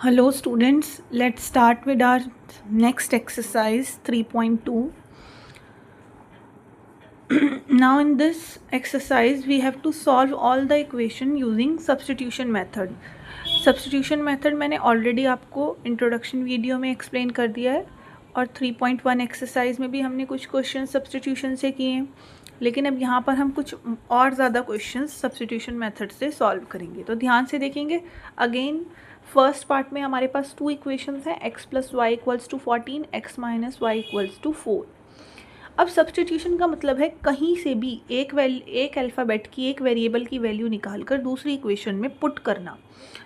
Hello students, let's start with our next exercise 3.2. Now in this exercise we have to solve all the equation using substitution method. Substitution method मैंने already आपको introduction video में explain कर दिया है और 3.1 exercise में भी हमने कुछ क्वेश्चन सब्सटीट्यूशन से किए हैं, लेकिन अब यहाँ पर हम कुछ और ज़्यादा क्वेश्चन सब्सटीट्यूशन मेथड से सॉल्व करेंगे। तो ध्यान से देखेंगे। अगेन फर्स्ट पार्ट में हमारे पास 2 इक्वेशंस हैं, x plus y equals to 14, x minus y equals to 4। अब सब्सटीट्यूशन का मतलब है कहीं से भी एक अल्फ़ाबेट की एक वेरिएबल की वैल्यू निकाल कर दूसरी इक्वेशन में पुट करना।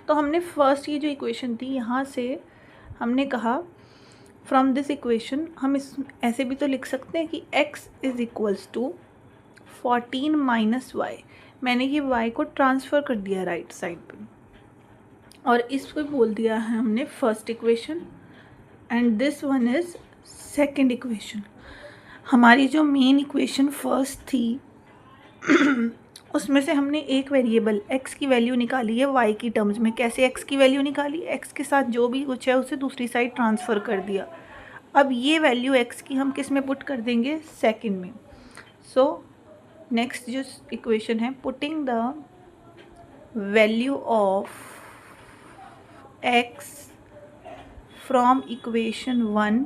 तो हमने फर्स्ट ये जो इक्वेशन थी यहाँ से हमने कहा फ्रॉम दिस इक्वेशन हम इस ऐसे भी तो लिख सकते हैं कि x is equals to 14 minus y. मैंने ये y को ट्रांसफ़र कर दिया राइट साइड पे और इसको बोल दिया है हमने first equation and this one is second equation. हमारी जो मेन इक्वेशन फर्स्ट थी उसमें से हमने एक वेरिएबल x की वैल्यू निकाली है y की टर्म्स में। कैसे x की वैल्यू निकाली? x के साथ जो भी कुछ है उसे दूसरी साइड ट्रांसफ़र कर दिया। अब ये वैल्यू x की हम किस में पुट कर देंगे? सेकंड में। सो नेक्स्ट जो इक्वेशन है, putting the value of x from equation 1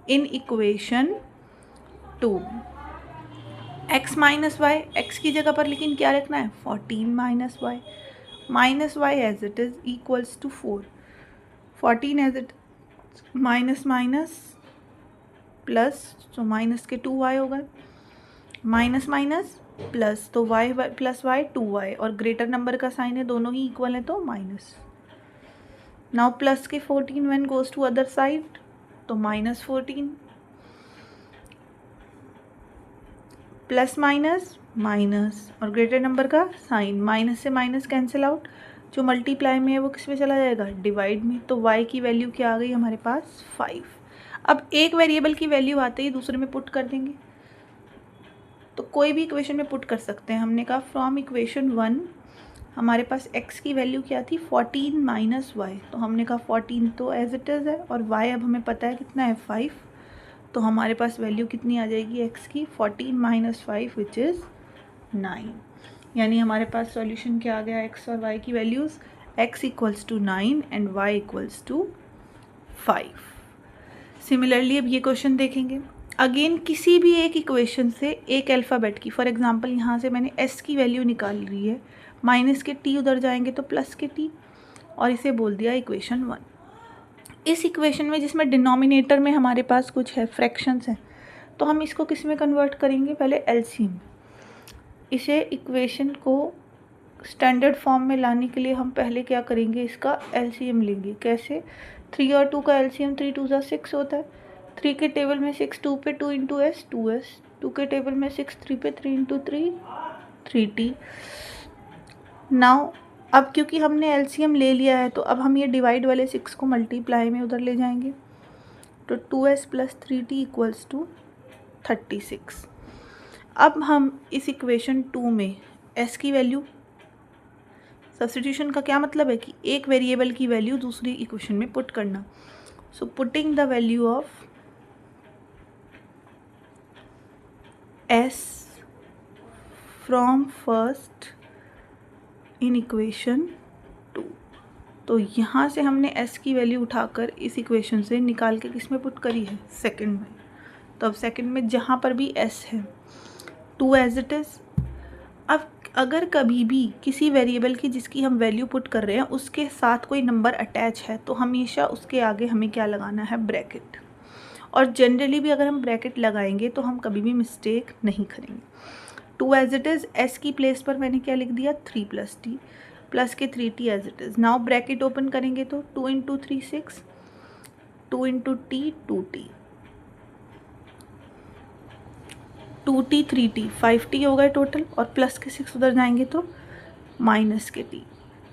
in equation 2। x minus y, x की जगह पर लेकिन क्या रखना है? 14 minus y as it is equals to 4। 14 as it minus minus plus, तो माइनस के 2y हो गए, माइनस माइनस प्लस, तो y प्लस वाई 2y और ग्रेटर नंबर का साइन है, दोनों ही इक्वल है तो माइनस। नाउ प्लस के 14 when goes to other side तो माइनस 14, प्लस माइनस माइनस और ग्रेटर नंबर का साइन, माइनस से माइनस कैंसिल आउट, जो मल्टीप्लाई में है वो किस में चला जाएगा? डिवाइड में। तो y की वैल्यू क्या आ गई हमारे पास? 5। अब एक वेरिएबल की वैल्यू आते ही दूसरे में पुट कर देंगे, तो कोई भी इक्वेशन में पुट कर सकते हैं। हमने कहा फ्रॉम इक्वेशन 1 हमारे पास x की वैल्यू क्या थी? 14 माइनस वाई, तो हमने कहा 14 तो एज इट इज़ है और y अब हमें पता है कितना है? 5। तो हमारे पास वैल्यू कितनी आ जाएगी x की? 14 माइनस 5 विच इज़ 9। यानी हमारे पास सॉल्यूशन क्या आ गया? x और y की values, x equals to 9 and y equals to 5। Similarly अब ये क्वेश्चन देखेंगे। अगेन किसी भी एक इक्वेशन से एक अल्फ़ाबेट की, फॉर एग्जांपल यहाँ से मैंने s की वैल्यू निकाल ली है, माइनस के t उधर जाएंगे तो प्लस के t, और इसे बोल दिया इक्वेशन 1। इस इक्वेशन में जिसमें डिनोमिनेटर में हमारे पास कुछ है, फ्रैक्शंस हैं, तो हम इसको किस में कन्वर्ट करेंगे? पहले एलसीएम। इसे इक्वेशन को स्टैंडर्ड फॉर्म में लाने के लिए हम पहले क्या करेंगे? इसका एलसीएम लेंगे। कैसे? 3 और 2 का एलसीएम 3 2 6 होता है। 3 के टेबल में 6 2 पे 2 इंटू एस 2s, 2 के टेबल में 6 3 पे 3 इंटू 3 3t। नाउ अब क्योंकि हमने एलसीएम ले लिया है तो अब हम ये डिवाइड वाले 6 को मल्टीप्लाई में उधर ले जाएंगे, तो 2s plus 3t equals to 36। अब हम इस इक्वेशन 2 में s की वैल्यू, सब्स्टिट्यूशन का क्या मतलब है कि एक वेरिएबल की वैल्यू दूसरी इक्वेशन में पुट करना। सो putting the value of s from first in equation 2, तो यहाँ से हमने s की वैल्यू उठाकर इस इक्वेशन से निकाल के किस में पुट करी है? सेकंड में। तो अब सेकंड में जहाँ पर भी s है 2 एज इट इज़। अब अगर कभी भी किसी वेरिएबल की जिसकी हम वैल्यू पुट कर रहे हैं उसके साथ कोई नंबर अटैच है तो हमेशा उसके आगे हमें क्या लगाना है? ब्रैकेट। और जनरली भी अगर हम ब्रैकेट लगाएंगे तो हम कभी भी मिस्टेक नहीं करेंगे। 2 एज इट इज़, s की प्लेस पर मैंने क्या लिख दिया? 3 प्लस t, प्लस के 3t as it is. Now bracket open करेंगे तो 2 into 3 6, 2 into t 2t, 2t 3t 5t हो गए टोटल, और प्लस के 6 उधर जाएंगे तो माइनस के t,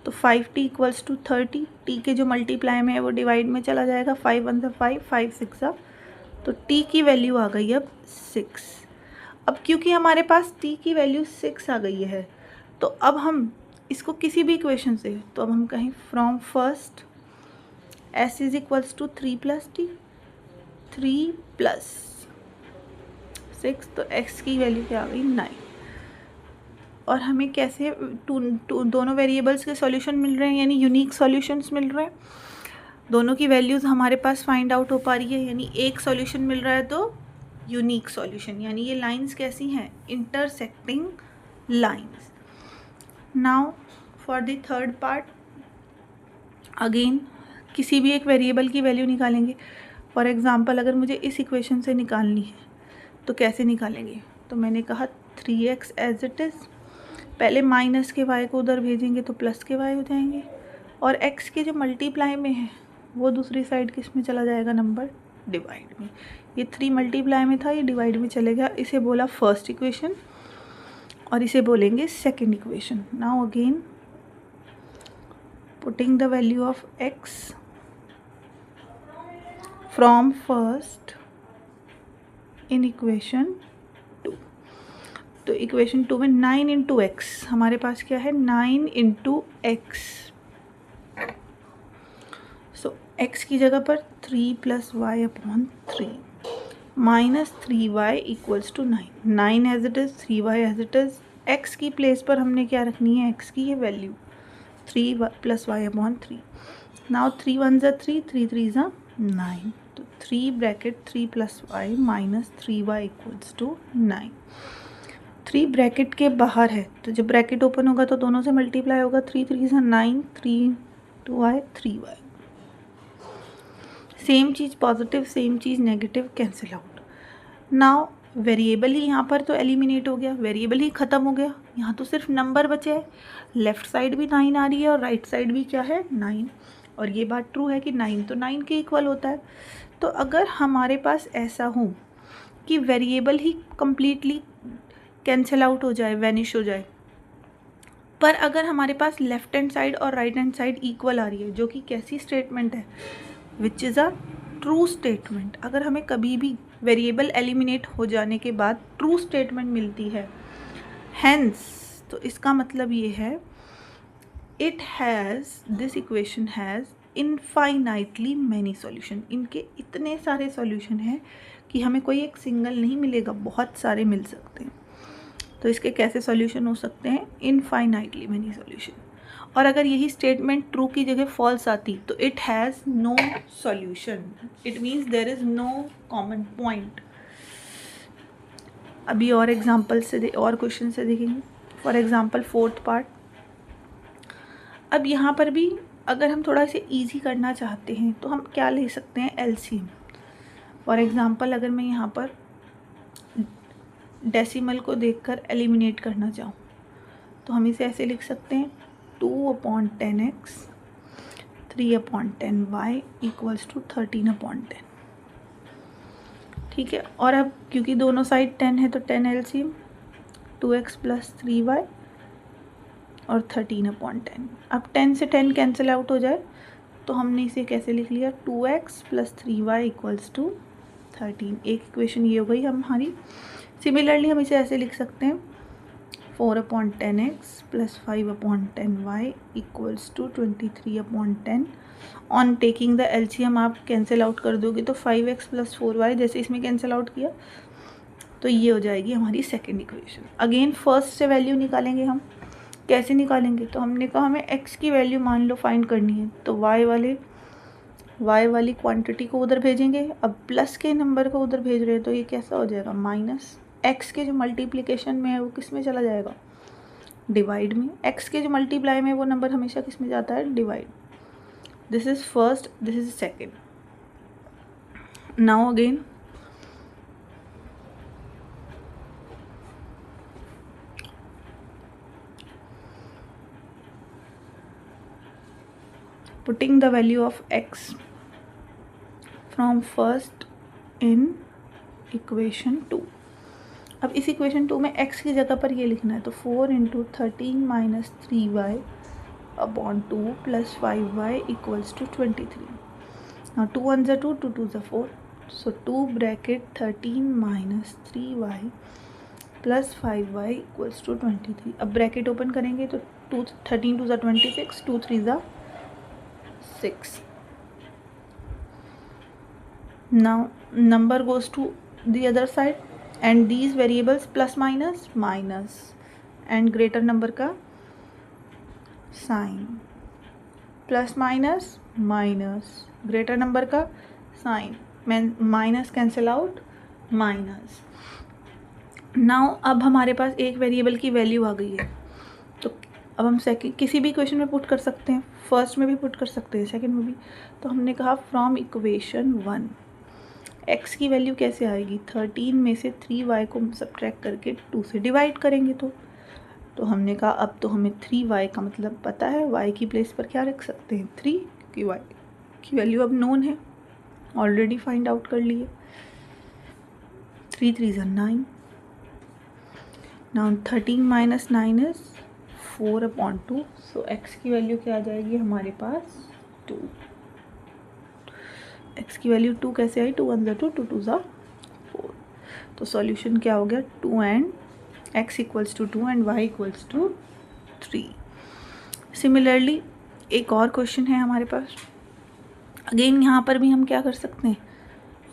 तो 5t इक्वल्स टू 30। t के जो मल्टीप्लाई में है वो डिवाइड में चला जाएगा, 5 1 सा 5, 5 6 सा, तो t की वैल्यू आ गई अब 6। अब क्योंकि हमारे पास t की वैल्यू 6 आ गई है तो अब हम इसको किसी भी इक्वेशन से, तो अब हम कहें from first S is equals to 3 plus T, 3 plus 6, तो एक्स की वैल्यू क्या आ गई 9। और हमें कैसे दोनों वेरिएबल्स के सॉल्यूशन मिल रहे हैं, यानी यूनिक सॉल्यूशंस मिल रहे हैं। दोनों की वैल्यूज़ हमारे पास फाइंड आउट हो पा रही है, यानी एक सॉल्यूशन मिल रहा है तो यूनिक सॉल्यूशन, यानी ये लाइंस कैसी हैं, intersecting lines. Now for the third part, again किसी भी एक वेरिएबल की वैल्यू निकालेंगे। फॉर एग्जांपल अगर मुझे इस इक्वेशन से निकालनी है तो कैसे निकालेंगे, तो मैंने कहा 3x एज इट इज़, पहले माइनस के y को उधर भेजेंगे तो प्लस के y हो जाएंगे, और x के जो मल्टीप्लाई में है वो दूसरी साइड किस में चला जाएगा, नंबर डिवाइड में। ये 3 मल्टीप्लाई में था, ये डिवाइड में चले गया, इसे बोला फर्स्ट इक्वेशन और इसे बोलेंगे second equation. Now again putting the value of x from first in equation 2, तो इक्वेशन 2 में 9 इंटू एक्स, हमारे पास क्या है 9 इंटू एक्स। सो x की जगह पर 3 plus y upon 3 minus 3y equals to 9, 9 as it is, 3y as it is. x की place पर हमने क्या रखनी है, x की ये वैल्यू 3 प्लस वाई अपॉन 3। नाउ 3 1 ज़ा 3, 3 3 ज़ा 9, तो 3 bracket 3 plus y minus 3y equals to 9। 3 bracket के बाहर है, तो जब ब्रैकेट ओपन होगा तो दोनों से मल्टीप्लाई होगा, 3 3 ज़ा 9, 3 2y 3y। सेम चीज़ पॉजिटिव, सेम चीज़ negative, cancel out. Now variable ही यहाँ पर तो एलिमिनेट हो गया, वेरिएबल ही ख़त्म हो गया, यहाँ तो सिर्फ नंबर बचे है। लेफ़्ट साइड भी 9 आ रही है और राइट साइड भी क्या है 9, और ये बात ट्रू है कि 9 तो 9 के इक्वल होता है। तो अगर हमारे पास ऐसा हो कि वेरिएबल ही कम्प्लीटली कैंसिल आउट हो जाए, वैनिश हो जाए, पर अगर हमारे पास लेफ़्ट हैंड साइड और राइट हैंड साइड इक्वल आ रही है, जो कि कैसी स्टेटमेंट है, which is a true statement. अगर हमें कभी भी वेरिएबल एलिमिनेट हो जाने के बाद ट्रू स्टेटमेंट मिलती है, हेंस, तो इसका मतलब ये है it has, this equation has infinitely many solution, इनके इतने सारे सॉल्यूशन हैं कि हमें कोई एक सिंगल नहीं मिलेगा, बहुत सारे मिल सकते हैं। तो इसके कैसे सॉल्यूशन हो सकते हैं, इनफाइनाइटली मैनी सॉल्यूशन। और अगर यही स्टेटमेंट ट्रू की जगह फॉल्स आती तो it has no solution, it means there is no common point. अभी और एग्जांपल से और क्वेश्चन से देखेंगे। फॉर एग्जांपल फोर्थ पार्ट, अब यहाँ पर भी अगर हम थोड़ा सा इजी करना चाहते हैं तो हम क्या ले सकते हैं, एलसीएम। फॉर एग्जांपल अगर मैं यहाँ पर डेसिमल को देखकर एलिमिनेट करना चाहूँ तो हम इसे ऐसे लिख सकते हैं 2/10x 3/10y इक्वल्स टू 13/10। ठीक है, और अब क्योंकि दोनों साइड 10 है तो 10 एलसीएम, 2x प्लस 3y और 13/10। अब 10 से 10 कैंसिल आउट हो जाए तो हमने इसे कैसे लिख लिया, 2x plus 3y equals to 13। एक इक्वेशन ये हो गई हमारी। सिमिलरली हम इसे ऐसे लिख सकते हैं 4/10x plus 5/10y equals to 23/10। On taking the LCM आप कैंसिल आउट कर दोगे तो 5x प्लस 4y, जैसे इसमें कैंसिल आउट किया तो ये हो जाएगी हमारी सेकेंड इक्वेशन। अगेन फर्स्ट से वैल्यू निकालेंगे हम, कैसे निकालेंगे, तो हमने कहा हमें x की वैल्यू मान लो फाइंड करनी है, तो y वाली क्वांटिटी को उधर भेजेंगे। अब प्लस के नंबर को उधर भेज रहे हैं तो ये कैसा हो जाएगा, माइनस x के जो मल्टीप्लिकेशन में है वो किस में चला जाएगा, डिवाइड में। x के जो मल्टीप्लाई में वो नंबर हमेशा किस में जाता है, divide. This is first, this is second. Now again putting the value of x from first in equation 2। अब इस इक्वेशन 2 में x की जगह पर ये लिखना है, तो 4 into 13 minus 3y upon 2 plus 5y equals to 23। now 2 1 ज़ा 2, 2 2 ज़ा 4, so 2 bracket 13 minus 3y plus 5y equals to 23। अब ब्रैकेट ओपन करेंगे तो 13 2 ज़ा 26, 2 3 ज़ा 6। Now number goes to the other side and these variables plus minus minus and greater number का sign, plus minus minus, greater number का sign, minus cancel out minus. Now अब हमारे पास एक वेरिएबल की वैल्यू आ गई है, तो अब हम सेकंड किसी भी इक्वेशन में पुट कर सकते हैं, फर्स्ट में भी पुट कर सकते हैं, सेकंड में भी। तो हमने कहा फ्रॉम इक्वेशन 1 x की वैल्यू कैसे आएगी, 13 में से 3y को सब्ट्रैक्ट करके 2 से डिवाइड करेंगे। तो हमने कहा अब तो हमें 3y का मतलब पता है, y की प्लेस पर क्या रख सकते हैं 3, क्योंकि y की वैल्यू अब नोन है, ऑलरेडी फाइंड आउट कर लिए। 3 3 is 9। Now 13 minus 9 is 4/2, so x की वैल्यू क्या आ जाएगी हमारे पास 2। x की वैल्यू 2 कैसे आई, 2 1 2, 2 2 4। तो सॉल्यूशन क्या हो गया 2 and x equals to 2 and y equals to 3। Similarly एक और क्वेश्चन है हमारे पास, अगेन यहाँ पर भी हम क्या कर सकते हैं,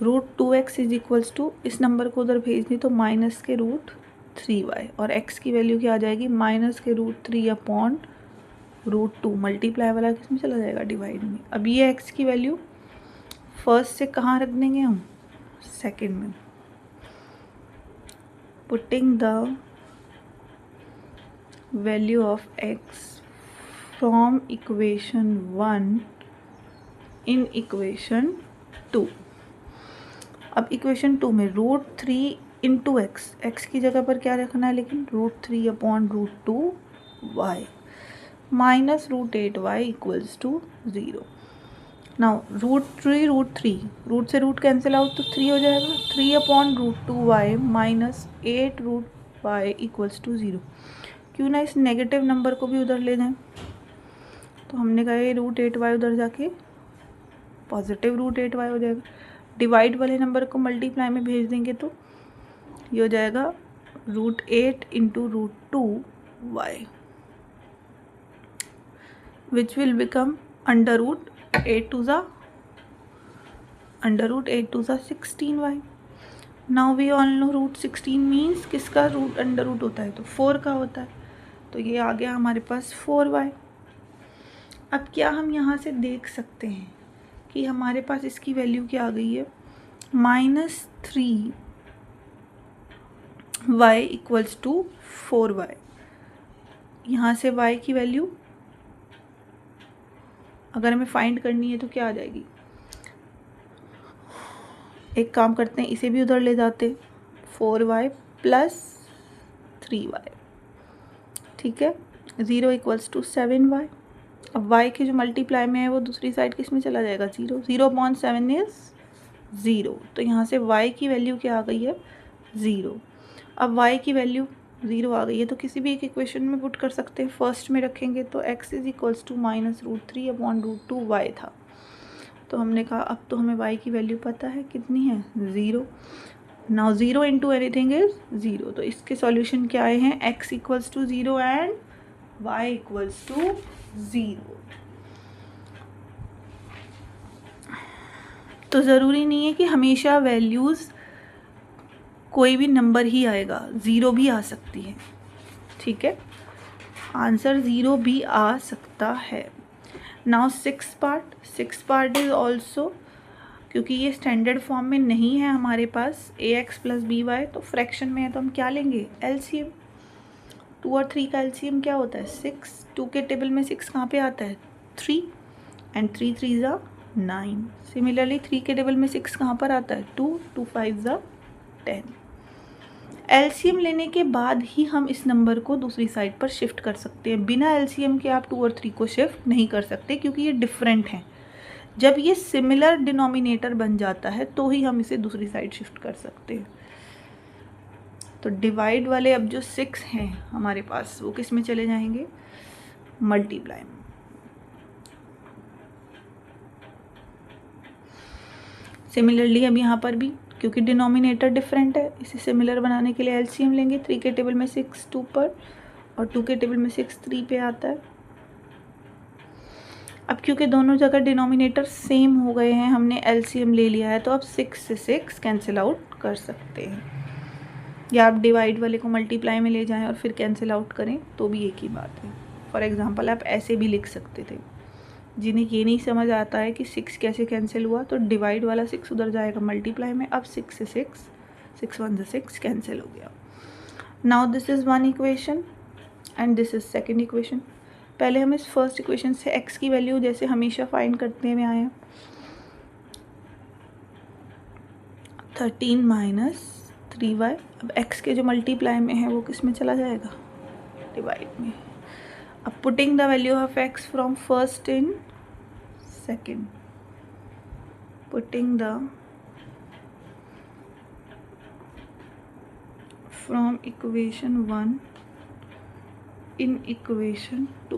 √2x इज इक्वल्स टू, इस नंबर को उधर भेज दी तो माइनस के √3y, और x की वैल्यू क्या आ जाएगी माइनस के √3/√2, मल्टीप्लाई वाला किस में चला जाएगा डिवाइड में। अब ये x की वैल्यू फर्स्ट से कहाँ रख देंगे हम, सेकेंड में। Putting the value of x from equation 1 in equation 2। अब इक्वेशन 2 में √3 इंटू x की जगह पर क्या रखना है, लेकिन √3/√2y minus √8y equals to 0। Now √3 root से रूट कैंसिल आउट तो 3 हो जाएगा, 3/√2y minus 8√y equals to 0। क्यों ना इस नेगेटिव नंबर को भी उधर ले जाएं, तो हमने कहा ये √8y उधर जाके पॉजिटिव √8y हो जाएगा। डिवाइड वाले नंबर को मल्टीप्लाई में भेज देंगे तो ये हो जाएगा √8 into √2y which will become √8 to the 16y। Now we all know √16 means किसका रूट अंडर रूट होता है, तो 4 का होता है, तो ये आ गया हमारे पास 4y। अब क्या हम यहाँ से देख सकते हैं कि हमारे पास इसकी वैल्यू क्या आ गई है, -3y इक्वल्स टू 4y। यहाँ से y की वैल्यू अगर हमें फाइंड करनी है तो क्या आ जाएगी, एक काम करते हैं इसे भी उधर ले जाते, 4y प्लस 3y, ठीक है, 0 इक्वल्स टू 7y। अब y के जो मल्टीप्लाई में है वो दूसरी साइड किस में चला जाएगा 0, 0/7 इज 0, तो यहाँ से y की वैल्यू क्या आ गई है 0। अब y की वैल्यू 0 आ गई है तो किसी भी एक इक्वेशन में पुट कर सकते हैं, फर्स्ट में रखेंगे तो x is equals to -√3/√2y था, तो हमने कहा अब तो हमें y की वैल्यू पता है कितनी है 0। नाउ 0 इंटू एनीथिंग इज 0, तो इसके सॉल्यूशन क्या आए हैं, x equals to 0 and y equals to 0। तो ज़रूरी नहीं है कि हमेशा वैल्यूज़ कोई भी नंबर ही आएगा, 0 भी आ सकती है, ठीक है, आंसर 0 भी आ सकता है। नाउ 6 पार्ट इज ऑल्सो, क्योंकि ये स्टैंडर्ड फॉर्म में नहीं है हमारे पास ax प्लस by, तो फ्रैक्शन में है तो हम क्या लेंगे एलसीएम। 2 और 3 का एलसीएम क्या होता है 6, 2 के टेबल में 6 कहाँ पे आता है 3 एंड 3 3 ज़ा 9। सिमिलरली 3 के टेबल में 6 कहाँ पर आता है 2, 2 5 ज़ा 10। एलसीएम लेने के बाद ही हम इस नंबर को दूसरी साइड पर शिफ्ट कर सकते हैं, बिना एलसीएम के आप 2 और 3 को शिफ्ट नहीं कर सकते क्योंकि ये डिफरेंट हैं। जब ये सिमिलर डिनोमिनेटर बन जाता है तो ही हम इसे दूसरी साइड शिफ्ट कर सकते हैं। तो डिवाइड वाले अब जो 6 हैं हमारे पास वो किस में चले जाएंगे मल्टीप्लाई में। सिमिलरली अब यहाँ पर भी क्योंकि डिनोमिनेटर डिफरेंट है, इसे सिमिलर बनाने के लिए एलसीएम लेंगे। 3 के टेबल में 6 2 पर और 2 के टेबल में 6 3 पे आता है। अब क्योंकि दोनों जगह डिनोमिनेटर सेम हो गए हैं, हमने एलसीएम ले लिया है, तो अब 6 से 6 कैंसिल आउट कर सकते हैं, या आप डिवाइड वाले को मल्टीप्लाई में ले जाएं और फिर कैंसिल आउट करें तो भी एक ही बात है। फॉर एग्जांपल आप ऐसे भी लिख सकते थे, जिन्हें ये नहीं समझ आता है कि 6 कैसे कैंसिल हुआ, तो डिवाइड वाला 6 उधर जाएगा मल्टीप्लाई में, अब 6 से 6 1 से 6 कैंसिल हो गया। Now this is one equation and this is second equation. पहले हम इस फर्स्ट इक्वेशन से x की वैल्यू जैसे हमेशा फाइंड करते हुए आए हैं, 13 माइनस 3y। अब x के जो मल्टीप्लाई में है वो किस में चला जाएगा, डिवाइड में। अब putting the value of x from first in second, putting the from equation 1 in equation 2।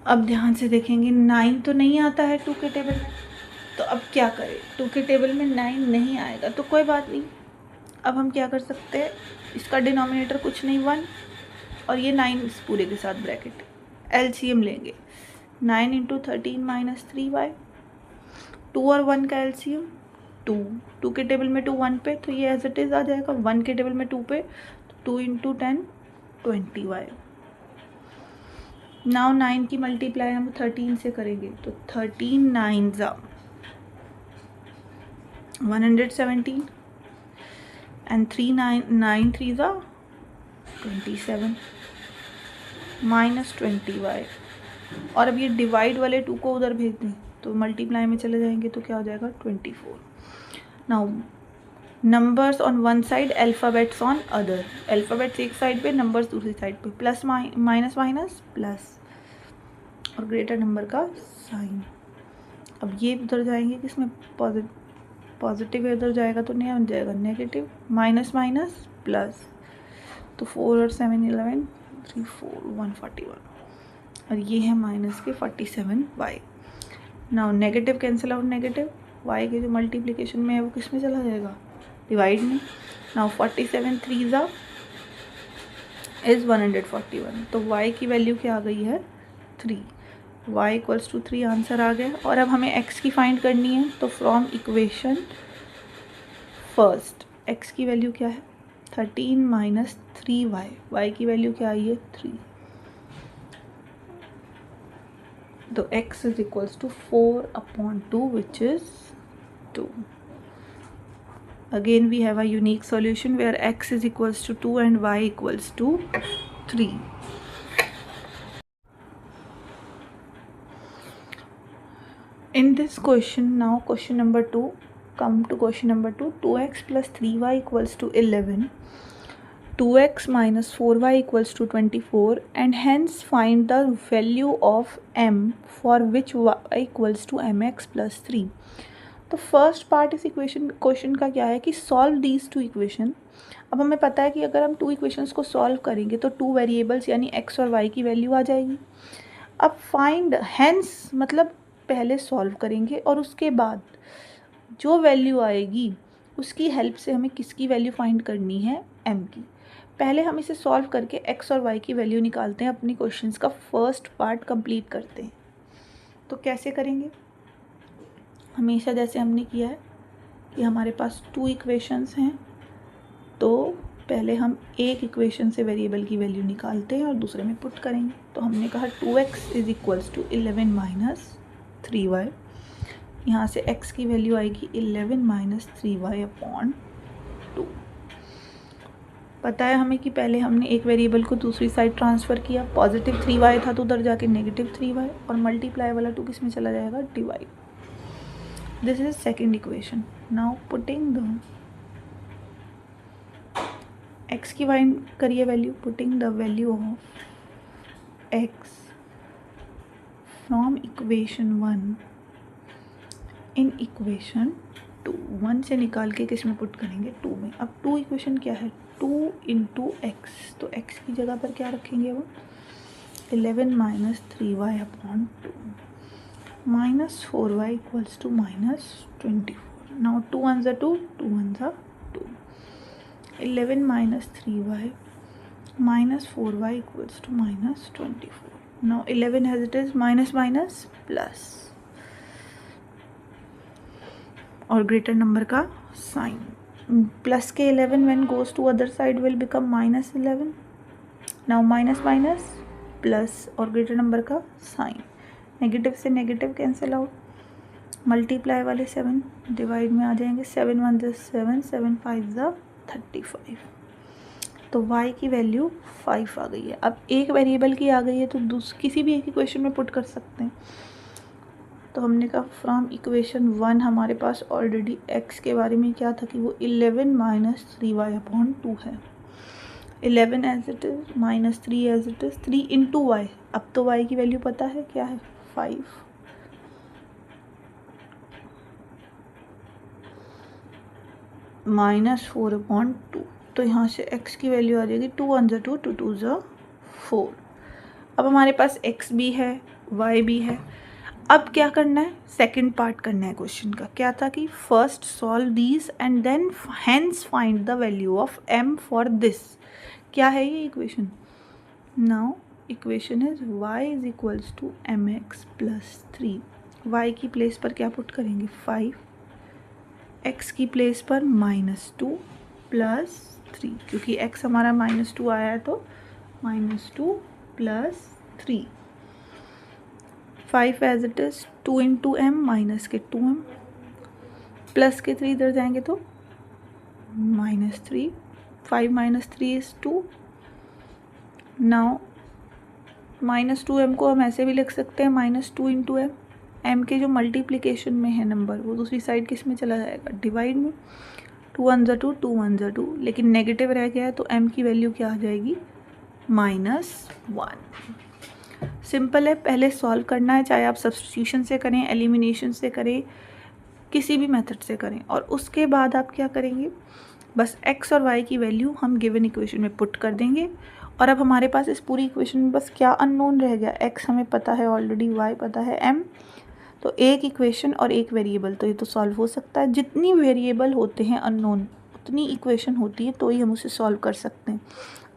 अब ध्यान से देखेंगे 9 तो नहीं आता है 2 के टेबल में, तो अब क्या करें, 2 के टेबल में 9 नहीं आएगा तो कोई बात नहीं। अब हम क्या कर सकते हैं, इसका डिनोमिनेटर कुछ नहीं 1 और ये 9 इस पूरे के साथ ब्रैकेट, एलसीएम लेंगे 9 इंटू 13 माइनस 3y, 2 और 1 का एलसीएम 2 के टेबल में 2 1 पे, तो ये एज इट इज़ आ जाएगा, 1 के टेबल में 2 पे, तो 2 इंटू 10 20y। नाउ 9 की मल्टीप्लाई हम 13 से करेंगे, तो 13 9 ज़ा 117 एंड 9 3 ज़ा 27 माइनस 20y। और अब ये डिवाइड वाले 2 को उधर भेज दें तो मल्टीप्लाई में चले जाएंगे, तो क्या हो जाएगा 24। Now numbers on one side, alphabets on other, alphabets एक साइड पे, नंबर्स दूसरी साइड पे, प्लस माइनस माइनस प्लस और ग्रेटर नंबर का साइन। अब ये उधर जाएंगे किसमें, पॉजिटिव इधर जाएगा तो नहीं बन जाएगा नेगेटिव, माइनस माइनस प्लस, तो 4 और 7 11 3 4 141 और ये है माइनस के 47y। Now negative cancel out negative, y के जो मल्टीप्लिकेशन में है वो किस में चला जाएगा, डिवाइड में। नाउ 47 3 ज़ा इज़ 141, तो y की वैल्यू क्या आ गई है 3, y इक्वल्स टू 3 आंसर आ गया। और अब हमें x की फाइंड करनी है, तो फ्रॉम इक्वेशन फर्स्ट x की वैल्यू क्या है 13 माइनस 3y, y की वैल्यू क्या आई है 3, तो x is equals to 4/2 which is 2. Again we have a unique solution where x is equals to 2 and y equals to 3. In this question, now question number 2, come to question number 2, 2x plus 3y equals to 11, 2x minus 4y equals to 24 and hence find the value of m for which y equals to mx plus 3. तो first part इस equation question का क्या है कि solve these two equation. अब हमें पता है कि अगर हम 2 इक्वेशंस को सॉल्व करेंगे तो 2 वेरिएबल्स यानी x और y की वैल्यू आ जाएगी। अब फाइंड हैंस मतलब पहले सॉल्व करेंगे और उसके बाद जो वैल्यू आएगी उसकी हेल्प से हमें किसकी वैल्यू फाइंड करनी है, m की। पहले हम इसे सॉल्व करके x और y की वैल्यू निकालते हैं, अपनी क्वेश्चंस का फर्स्ट पार्ट कंप्लीट करते हैं। तो कैसे करेंगे, हमेशा जैसे हमने किया है कि हमारे पास 2 इक्वेशंस हैं, तो पहले हम एक इक्वेशन से वेरिएबल की वैल्यू निकालते हैं और दूसरे में पुट करेंगे। तो हमने कहा 2x is equals to 11 minus 3y, यहाँ से x की वैल्यू आएगी 11 माइनस 3y अपॉन 2। पता है हमें कि पहले हमने एक वेरिएबल को दूसरी साइड ट्रांसफ़र किया, पॉजिटिव 3y था तो उधर जाके नेगेटिव 3y और मल्टीप्लाई वाला 2 किस में चला जाएगा, divide. This is second equation. Now putting the x की फाइंड करिए value, putting the value of x from equation 1 in equation 2, 1 से निकाल के किस में पुट करेंगे, 2 में। अब 2 इक्वेशन क्या है, 2 इंटू एक्स, तो x की जगह पर क्या रखेंगे वो 11 minus 3y upon 2 minus 4y equals to minus 24। Now 2 1 ज़ा 2, 2 1 ज़ा 11 minus 3y minus 4y equals to minus 24. Now 11 as it is, minus minus plus और ग्रेटर नंबर का साइन. प्लस के 11 when goes to other side will become minus 11. Now minus minus plus और greater number का sign. Negative से negative cancel out. Multiply वाले 7 divide में आ जाएंगे. 7 1 ज़ा 7, 7 5 ज़ा 35. तो y की वैल्यू 5 आ गई है. अब एक वेरिएबल की आ गई है तो किसी भी एक इक्वेशन में पुट कर सकते हैं. तो हमने कहा फ्रॉम इक्वेशन 1 हमारे पास ऑलरेडी x के बारे में क्या था कि वो 11 माइनस 3y/2 है. 11 as it is minus 3 as it is 3 into y. अब तो y की वैल्यू पता है क्या है, 5. माइनस 4/2. तो यहाँ से x की वैल्यू आ जाएगी 2 1 ज़ा 2, 2 2 ज़ा 4. अब हमारे पास x भी है y भी है. अब क्या करना है, सेकंड पार्ट करना है क्वेश्चन का. क्या था कि first solve these and then hence find the value of m for this. क्या है ये equation. Now equation is y is equals to mx plus 3. y की प्लेस पर क्या पुट करेंगे 5, x की प्लेस पर -2 प्लस 3. क्योंकि x हमारा -2 आया है तो -2 plus 3. 5 as it is 2 into m minus के 2m प्लस के 3 इधर जाएंगे तो -3. 5 माइनस 3 इज़ 2. नाउ -2m को हम ऐसे भी लिख सकते हैं -2 इंटू एम. एम के जो मल्टीप्लिकेशन में है नंबर वो दूसरी साइड किस में चला जाएगा, डिवाइड में. 2 1 ज़ा 2, 2 1 ज़ा 2. लेकिन नेगेटिव रह गया है तो m की वैल्यू क्या आ जाएगी -1. सिंपल है. पहले सॉल्व करना है, चाहे आप सब्स्टिट्यूशन से करें, एलिमिनेशन से करें, किसी भी मेथड से करें. और उसके बाद आप क्या करेंगे, बस x और y की वैल्यू हम गिवन इक्वेशन में पुट कर देंगे. और अब हमारे पास इस पूरी इक्वेशन में बस क्या अननोन रह गया, x हमें पता है ऑलरेडी, y पता है, m. तो एक इक्वेशन और एक वेरिएबल, तो ये तो सॉल्व हो सकता है. जितनी वेरिएबल होते हैं अननोन उतनी इक्वेशन होती है तो ही हम उसे सॉल्व कर सकते हैं.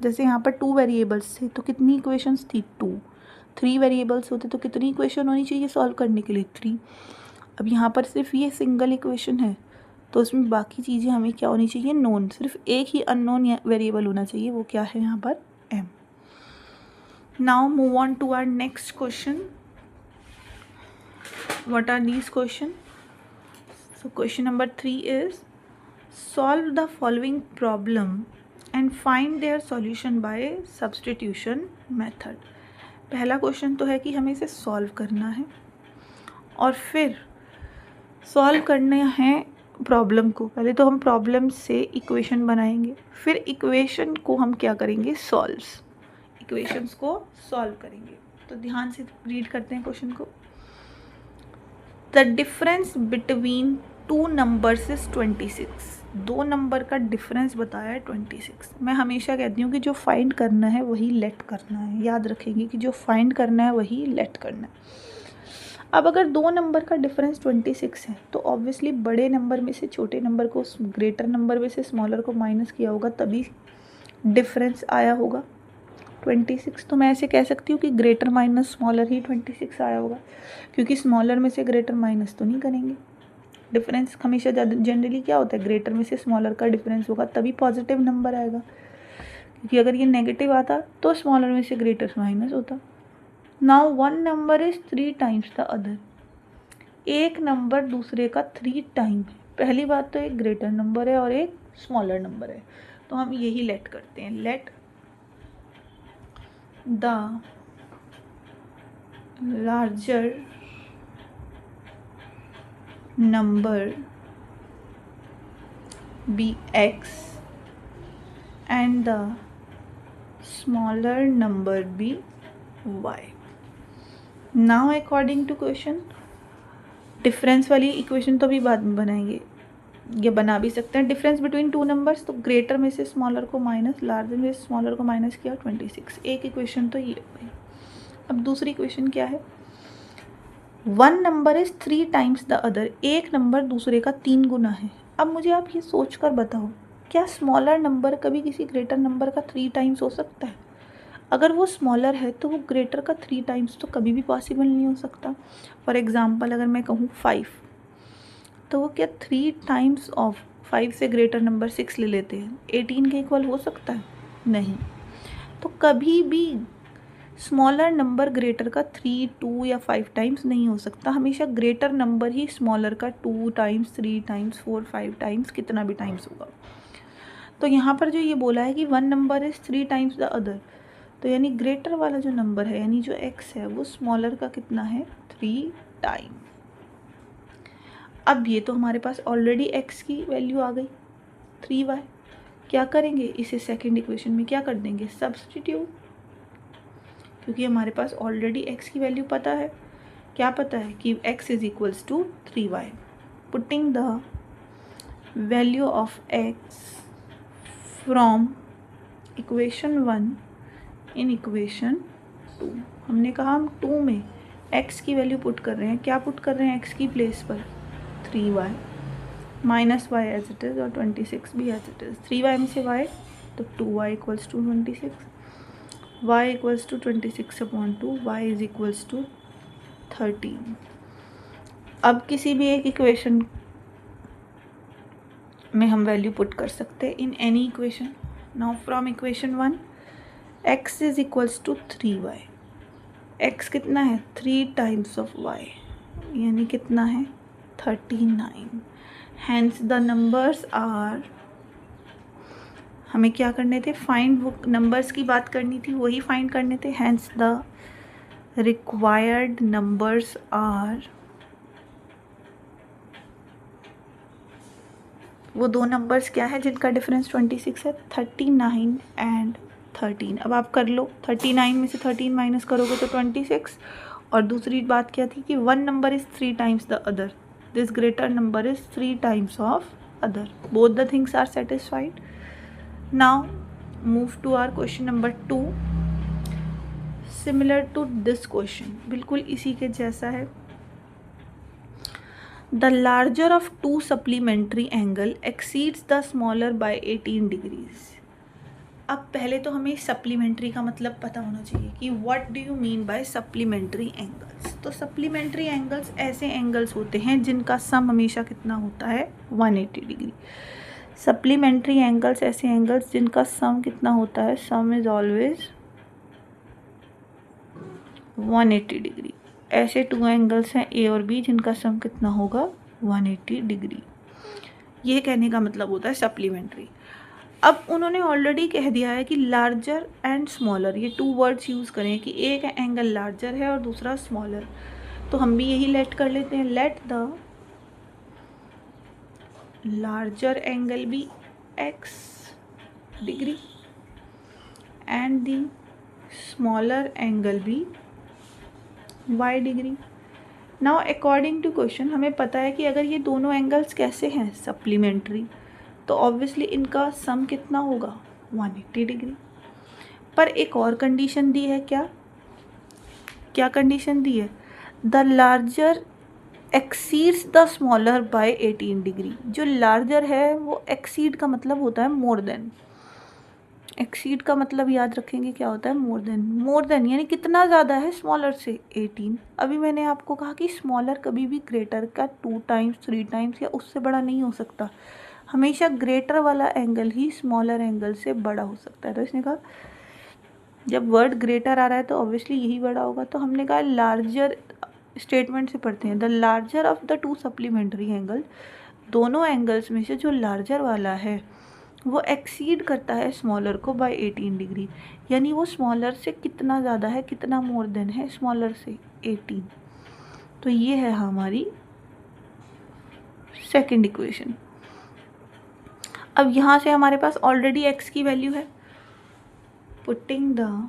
जैसे यहाँ पर 2 वेरिएबल्स थे तो कितनी इक्वेशंस थी 2. 3 वेरिएबल्स होते तो कितनी इक्वेशन होनी चाहिए सॉल्व करने के लिए 3. अब यहाँ पर सिर्फ ये सिंगल इक्वेशन है तो उसमें बाकी चीज़ें हमें क्या होनी चाहिए, नोन. सिर्फ एक ही अननोन वेरिएबल होना चाहिए, वो क्या है यहाँ पर m. Now move on to our next question. What are these question. So question number 3 is solve the following problem and find their solution by substitution method. पहला क्वेश्चन तो है कि हमें इसे सॉल्व करना है और फिर सॉल्व करना है प्रॉब्लम को. पहले तो हम प्रॉब्लम से इक्वेशन बनाएंगे, फिर इक्वेशन को हम क्या करेंगे, इक्वेशंस को सॉल्व करेंगे. तो ध्यान से रीड करते हैं क्वेश्चन को. The difference between 2 numbers is 26. 2 number का डिफरेंस बताया है 26. मैं हमेशा कहती हूँ कि जो फाइंड करना है वही लेट करना है. याद रखेंगे कि जो फाइंड करना है वही लेट करना है. अब अगर 2 नंबर का डिफरेंस 26 है तो ऑब्वियसली बड़े नंबर में से छोटे नंबर को, ग्रेटर नंबर में से स्मॉलर को माइनस किया होगा तभी डिफरेंस आया होगा 26. तो मैं ऐसे कह सकती हूँ कि ग्रेटर माइनस स्मॉलर ही 26 आया होगा, क्योंकि स्मॉलर में से ग्रेटर माइनस तो नहीं करेंगे. डिफरेंस हमेशा जनरली क्या होता है, ग्रेटर में से स्मॉलर का डिफरेंस होगा तभी पॉजिटिव नंबर आएगा. क्योंकि अगर ये नेगेटिव आता तो स्मॉलर में से ग्रेटर माइनस होता. Now 1 number is 3 times the other. एक नंबर दूसरे का 3 टाइम है. पहली बात तो एक ग्रेटर नंबर है और एक स्मॉलर नंबर है, तो हम यही लेट करते हैं. Let the larger number be x and the smaller number be y. Now according to question, difference वाली इक्वेशन तो भी बाद में बनाएंगे, ये बना भी सकते हैं. डिफरेंस बिटवीन 2 नंबर्स, तो ग्रेटर में से स्मॉलर को माइनस, लार्जर में से स्मॉलर को माइनस किया 26. एक इक्वेशन तो ये हो गई. अब दूसरी इक्वेशन क्या है, 1 number is 3 times the other. एक नंबर दूसरे का 3 गुना है. अब मुझे आप ये सोच कर बताओ क्या स्मॉलर नंबर कभी किसी ग्रेटर नंबर का 3 टाइम्स हो सकता है? अगर वो स्मॉलर है तो वो ग्रेटर का 3 टाइम्स तो कभी भी पॉसिबल नहीं हो सकता। फॉर एग्ज़ाम्पल अगर मैं कहूँ 5, तो वो क्या 3 टाइम्स ऑफ 5 से ग्रेटर नंबर 6 ले लेते हैं, 18 के इक्वल हो सकता है? नहीं। तो कभी भी स्मॉलर नंबर ग्रेटर का 3, 2 या 5 टाइम्स नहीं हो सकता। हमेशा ग्रेटर नंबर ही स्मॉलर का 2 टाइम्स, 3 टाइम्स, 4, 5 टाइम्स, कितना भी टाइम्स होगा। तो यहाँ पर जो ये बोला है कि one number is 3 times the other, तो यानी ग्रेटर वाला जो नंबर है यानी जो x है वो स्मॉलर का कितना है? 3 टाइम। अब ये तो हमारे पास ऑलरेडी x की वैल्यू आ गई 3y। क्या करेंगे? इसे सेकंड इक्वेशन में क्या कर देंगे? सब्स्टिट्यूट, क्योंकि हमारे पास ऑलरेडी x की वैल्यू पता है। क्या पता है? कि x is equals to 3y। Putting the value of x from equation 1 in equation 2। हमने कहा हम 2 में x की वैल्यू पुट कर रहे हैं। क्या पुट कर रहे हैं x की प्लेस पर? 3y minus y as it is और 26 भी एज इट इज़। 3y में से y तो 2y equals to 26, y equals to 26/2, y is equals to 13। अब किसी भी एक इक्वेशन में हम वैल्यू पुट कर सकते हैं in any equation. Now from equation 1 x is equals to 3y। x कितना है? 3 टाइम्स ऑफ y, यानी कितना है? 39। हैंस द नंबर्स आर, हमें क्या करने थे? फाइंड, वो नंबर्स की बात करनी थी, वही फाइंड करने थे। Hence the required numbers are, वो दो नंबर्स क्या है जिनका डिफरेंस 26 है? 39 एंड 13। अब आप कर लो, 39 में से 13 माइनस करोगे तो 26। और दूसरी बात क्या थी? कि one number is 3 times the other, this greater number is 3 times of other. Both the things are satisfied. Now move to our question number 2। Similar to this question, बिल्कुल इसी के जैसा है। The larger of two supplementary angle exceeds the smaller by 18 degrees। अब पहले तो हमें supplementary का मतलब पता होना चाहिए कि what do you mean by supplementary angles. तो सप्लीमेंट्री एंगल्स ऐसे एंगल्स होते हैं जिनका सम हमेशा कितना होता है? 180 डिग्री। सप्लीमेंट्री एंगल्स ऐसे एंगल्स जिनका सम कितना होता है? सम इज ऑलवेज 180 डिग्री। ऐसे 2 एंगल्स हैं ए और बी जिनका सम कितना होगा? 180 डिग्री। ये कहने का मतलब होता है सप्लीमेंट्री। अब उन्होंने ऑलरेडी कह दिया है कि लार्जर एंड स्मॉलर, ये 2 वर्ड्स यूज़ करें कि एक एंगल लार्जर है और दूसरा स्मॉलर। तो हम भी यही लेट कर लेते हैं। Let the larger angle be x degree and the smaller angle be y degree. Now according to question हमें पता है कि अगर ये दोनों एंगल्स कैसे हैं? सप्लीमेंट्री, तो ऑब्वियसली इनका सम कितना होगा? 180 डिग्री। पर एक और कंडीशन दी है। क्या क्या कंडीशन दी है? The larger exceeds the smaller by 18 degree. जो लार्जर है वो एक्सीड का मतलब होता है मोर देन। एक्सीड का मतलब याद रखेंगे क्या होता है? More than. मोर देन यानी कितना ज़्यादा है स्मॉलर से? 18। अभी मैंने आपको कहा कि स्मॉलर कभी भी ग्रेटर का 2 टाइम्स, 3 टाइम्स या उससे बड़ा नहीं हो सकता। हमेशा ग्रेटर वाला एंगल ही स्मॉलर एंगल से बड़ा हो सकता है। तो इसने कहा जब वर्ड ग्रेटर आ रहा है तो ऑब्वियसली यही बड़ा होगा। तो हमने कहा लार्जर, स्टेटमेंट से पढ़ते हैं, the larger of the 2 supplementary angle, दोनों एंगल्स में से जो लार्जर वाला है वो एक्सीड करता है स्मॉलर को बाय 18 डिग्री। यानी वो स्मॉलर से कितना ज़्यादा है, कितना मोर देन है स्मॉलर से? 18। तो ये है हमारी सेकंड इक्वेशन। अब यहाँ से हमारे पास ऑलरेडी x की वैल्यू है। Putting the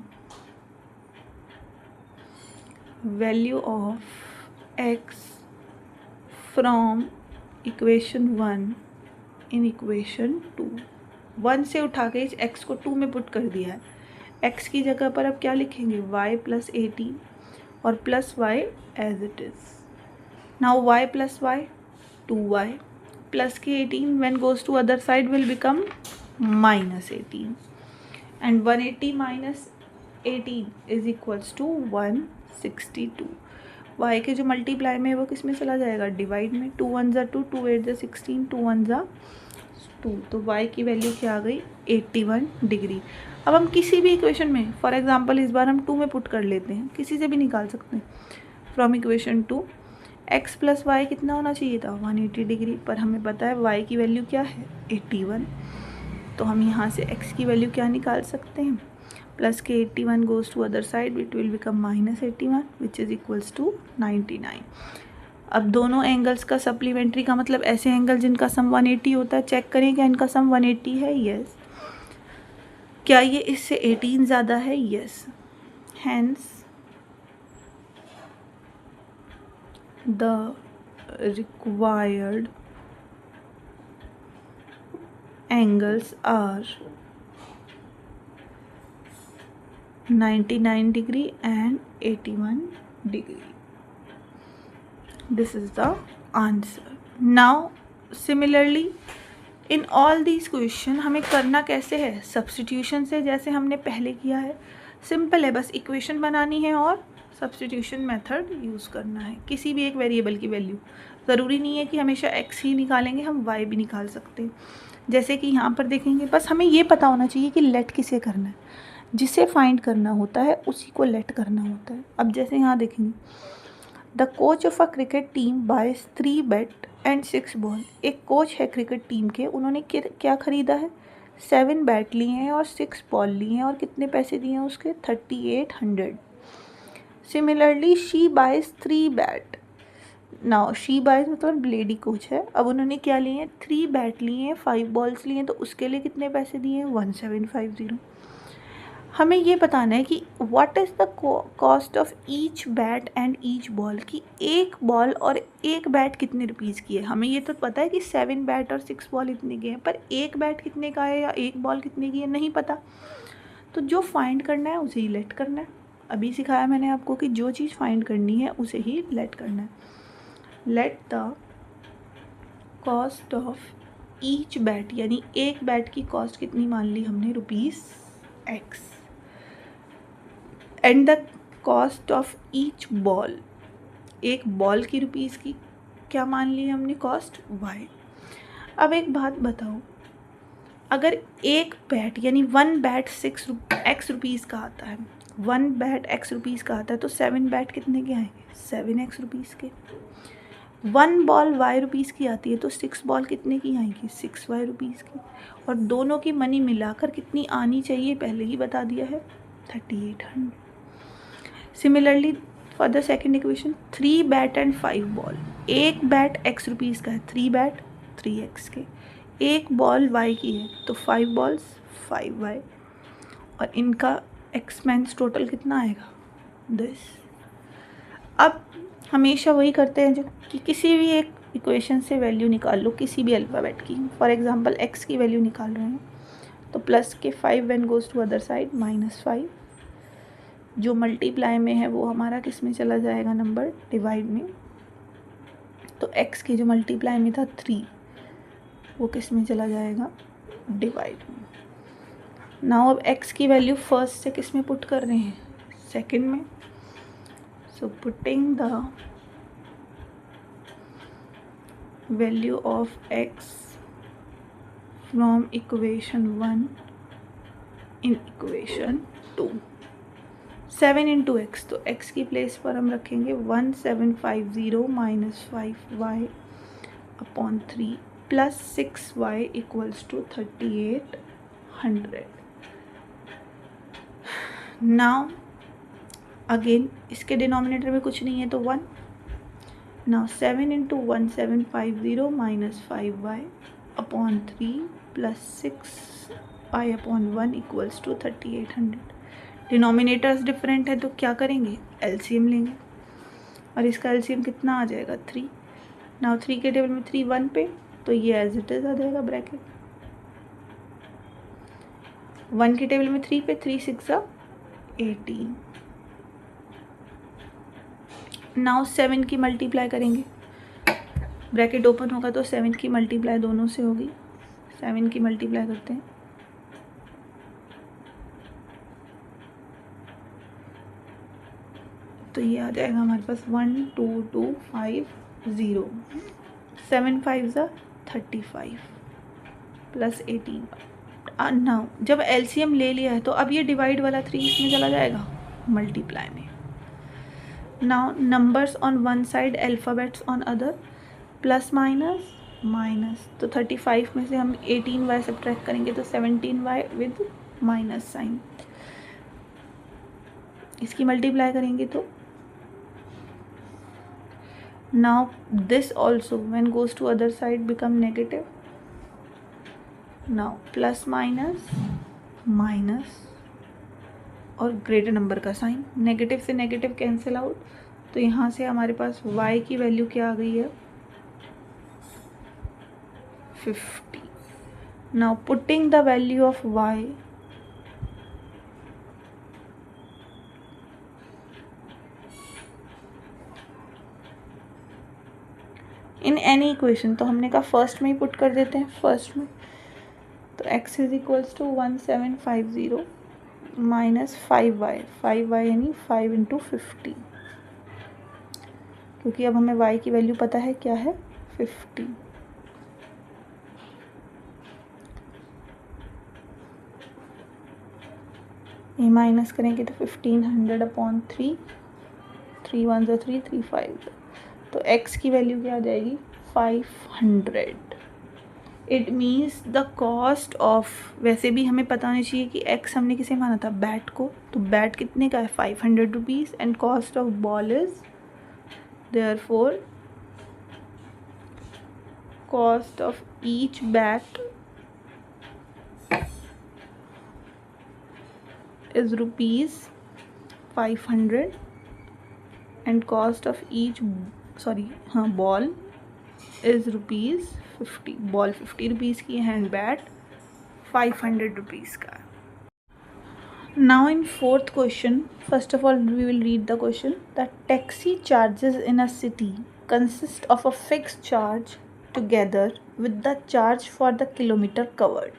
value of x from equation 1 in equation 2। 1 से उठा के इस x को 2 में पुट कर दिया है। x की जगह पर अब क्या लिखेंगे? y प्लस 18 और plus y as it is. Now y plus y 2y plus के 18 when goes to other side will become -18 and 180 minus 18 is equals to 162। y के जो मल्टीप्लाई में वो किस में चला जाएगा, डिवाइड में। 2 1 ज़ा 2, 2 8 ज़ा 16, 2 1 ज़ा 2, तो y की वैल्यू क्या आ गई, 81 डिग्री। अब हम किसी भी इक्वेशन में, फॉर एग्जांपल इस बार हम 2 में पुट कर लेते हैं, किसी से भी निकाल सकते हैं from equation 2, x plus y कितना होना चाहिए था, 180 डिग्री, पर हमें पता है y की वैल्यू क्या है, 81, तो हम यहाँ से x की वैल्यू क्या निकाल सकते हैं, प्लस के 81 goes to other side it will become -81 which is equals to 99। अब दोनों एंगल्स का सप्लीमेंट्री का मतलब ऐसे एंगल जिनका सम 180 होता है, चेक करें क्या इनका सम 180 है, यस। क्या ये इससे 18 ज़्यादा है, yes. Hence the required angles are 99 degree and 81 degree. This is the answer. Now similarly in all these question हमें करना कैसे है, सब्स्टिट्यूशन से, जैसे हमने पहले किया है। सिंपल है, बस इक्वेशन बनानी है और सब्स्टिट्यूशन मेथड यूज़ करना है। किसी भी एक वेरिएबल की वैल्यू, ज़रूरी नहीं है कि हमेशा x ही निकालेंगे, हम y भी निकाल सकते हैं। जैसे कि यहाँ पर देखेंगे, बस हमें ये पता होना चाहिए कि लेट किसे करना है, जिसे फाइंड करना होता है उसी को लेट करना होता है। अब जैसे यहाँ देखेंगे, the coach of a cricket team buys 3 bat and 6 ball. एक कोच है क्रिकेट टीम के, उन्होंने क्या ख़रीदा है, 7 बैट लिए हैं और 6 बॉल लिए हैं, और कितने पैसे दिए हैं उसके, 3800। Similarly she buys 3 bat. Now she buys मतलब लेडी कोच है, अब उन्होंने क्या लिए हैं, 3 बैट लिए हैं, 5 बॉल्स लिए हैं, तो उसके लिए कितने पैसे दिए हैं, 1750। हमें ये बताना है कि what is the cost of each bat and each ball, कि एक बॉल और एक बैट कितने रुपीज़ की है। हमें ये तो पता है कि 7 बैट और 6 बॉल इतने के हैं, पर एक बैट कितने का है या एक बॉल कितने की है नहीं पता, तो जो फाइंड करना है उसे ही लेट करना है। अभी सिखाया मैंने आपको कि जो चीज़ फाइंड करनी है उसे ही लेट करना है। Let the cost of each bat, यानी एक बैट की कॉस्ट कितनी मान ली हमने, ₹X, and the cost of each ball, एक बॉल की रुपीज़ की क्या मान ली हमने, कॉस्ट Y। अब एक बात बताओ, अगर एक बैट यानी 1 बैट X रुपीज़ का आता है, 1 बैट X रुपीज़ का आता है, तो 7 बैट कितने के आएंगे, 7X रुपीज़ के। 1 बॉल Y रुपीज़ की आती है, तो 6 बॉल कितने की आएंगी, 6Y रुपीज़ की, और दोनों की मनी मिलाकर कितनी आनी चाहिए पहले ही बता दिया है, 3800। Similarly for the second equation, 3 bat and 5 ball, एक बैट X रुपीज़ का है, 3 बैट 3X के, एक बॉल Y की है, तो 5 बॉल्स 5Y, और इनका एक्सपेंस टोटल कितना आएगा, 10। अब हमेशा वही करते हैं जो कि किसी भी एक इक्वेशन से वैल्यू निकाल लो, किसी भी अल्फ़ाबेट की, फॉर एग्जांपल x की वैल्यू निकाल रहे हैं, तो प्लस के 5 when goes to other side -5, जो मल्टीप्लाई में है वो हमारा किस में चला जाएगा, नंबर डिवाइड में, तो x की जो मल्टीप्लाई में था 3, वो किस में चला जाएगा, डिवाइड में। नाउ अब x की वैल्यू फर्स्ट से किस में पुट कर रहे हैं, सेकंड में, so putting the value of x from equation 1 in equation 2, 7 into x, तो x की प्लेस पर हम रखेंगे 1750 minus 5y upon 3 plus 6y equals to 3800। Now again इसके डिनोमिनेटर में कुछ नहीं है तो 1, now 7 into 1750 minus 5y upon 3 plus 6y upon 1 equals to 3800। Denominators different है तो क्या करेंगे, एलसीएम लेंगे, और इसका एलसीएम कितना आ जाएगा, 3। नाउ 3 के टेबल में 3 1 पे, तो ये एज इट इज आ जाएगा ब्रैकेट। 1 के टेबल में 3 पे, 3 6 18। नाउ 7 की मल्टीप्लाई करेंगे, ब्रैकेट ओपन होगा तो 7 की मल्टीप्लाई दोनों से होगी, 7 की मल्टीप्लाई करते हैं, तो ये आ जाएगा हमारे पास 12250, 7 5 35 प्लस 18। नाउ जब एलसीएम ले लिया है तो अब ये डिवाइड वाला 3 इसमें चला जाएगा मल्टीप्लाई में। Now numbers on one side, alphabets on other, plus minus minus, तो 35 में से हम 18y सब्ट्रैक्ट करेंगे तो 17y विद माइनस साइन, इसकी मल्टीप्लाई करेंगे तो now this also when goes to other side become negative, now plus minus minus और ग्रेटर नंबर का साइन, नेगेटिव से नेगेटिव कैंसिल आउट, तो यहाँ से हमारे पास y की वैल्यू क्या आ गई है 50। Now putting the value of y in any equation, तो हमने कहा फर्स्ट में ही पुट कर देते हैं, फर्स्ट में, तो x is equals to 1750 minus 5y, 5y यानी 5 इंटू 50, क्योंकि अब हमें y की वैल्यू पता है क्या है 50। ये माइनस करेंगे तो 1500 अपॉन 3, 3 1 3 3 5, तो x की वैल्यू क्या आ जाएगी 500। It means the cost of, वैसे भी हमें पता होना चाहिए कि x हमने किसे माना था बैट को, तो बैट कितने का है 500 rupees and cost of ball is therefore cost of each bat is ₹500 and cost of each ball is ₹50, ball 50 rupees की है एंड बैट 500 रुपीज़ का। Now in fourth question, first of all we will read the question. The taxi charges in a city consist of a fixed charge together with the charge for the kilometre covered.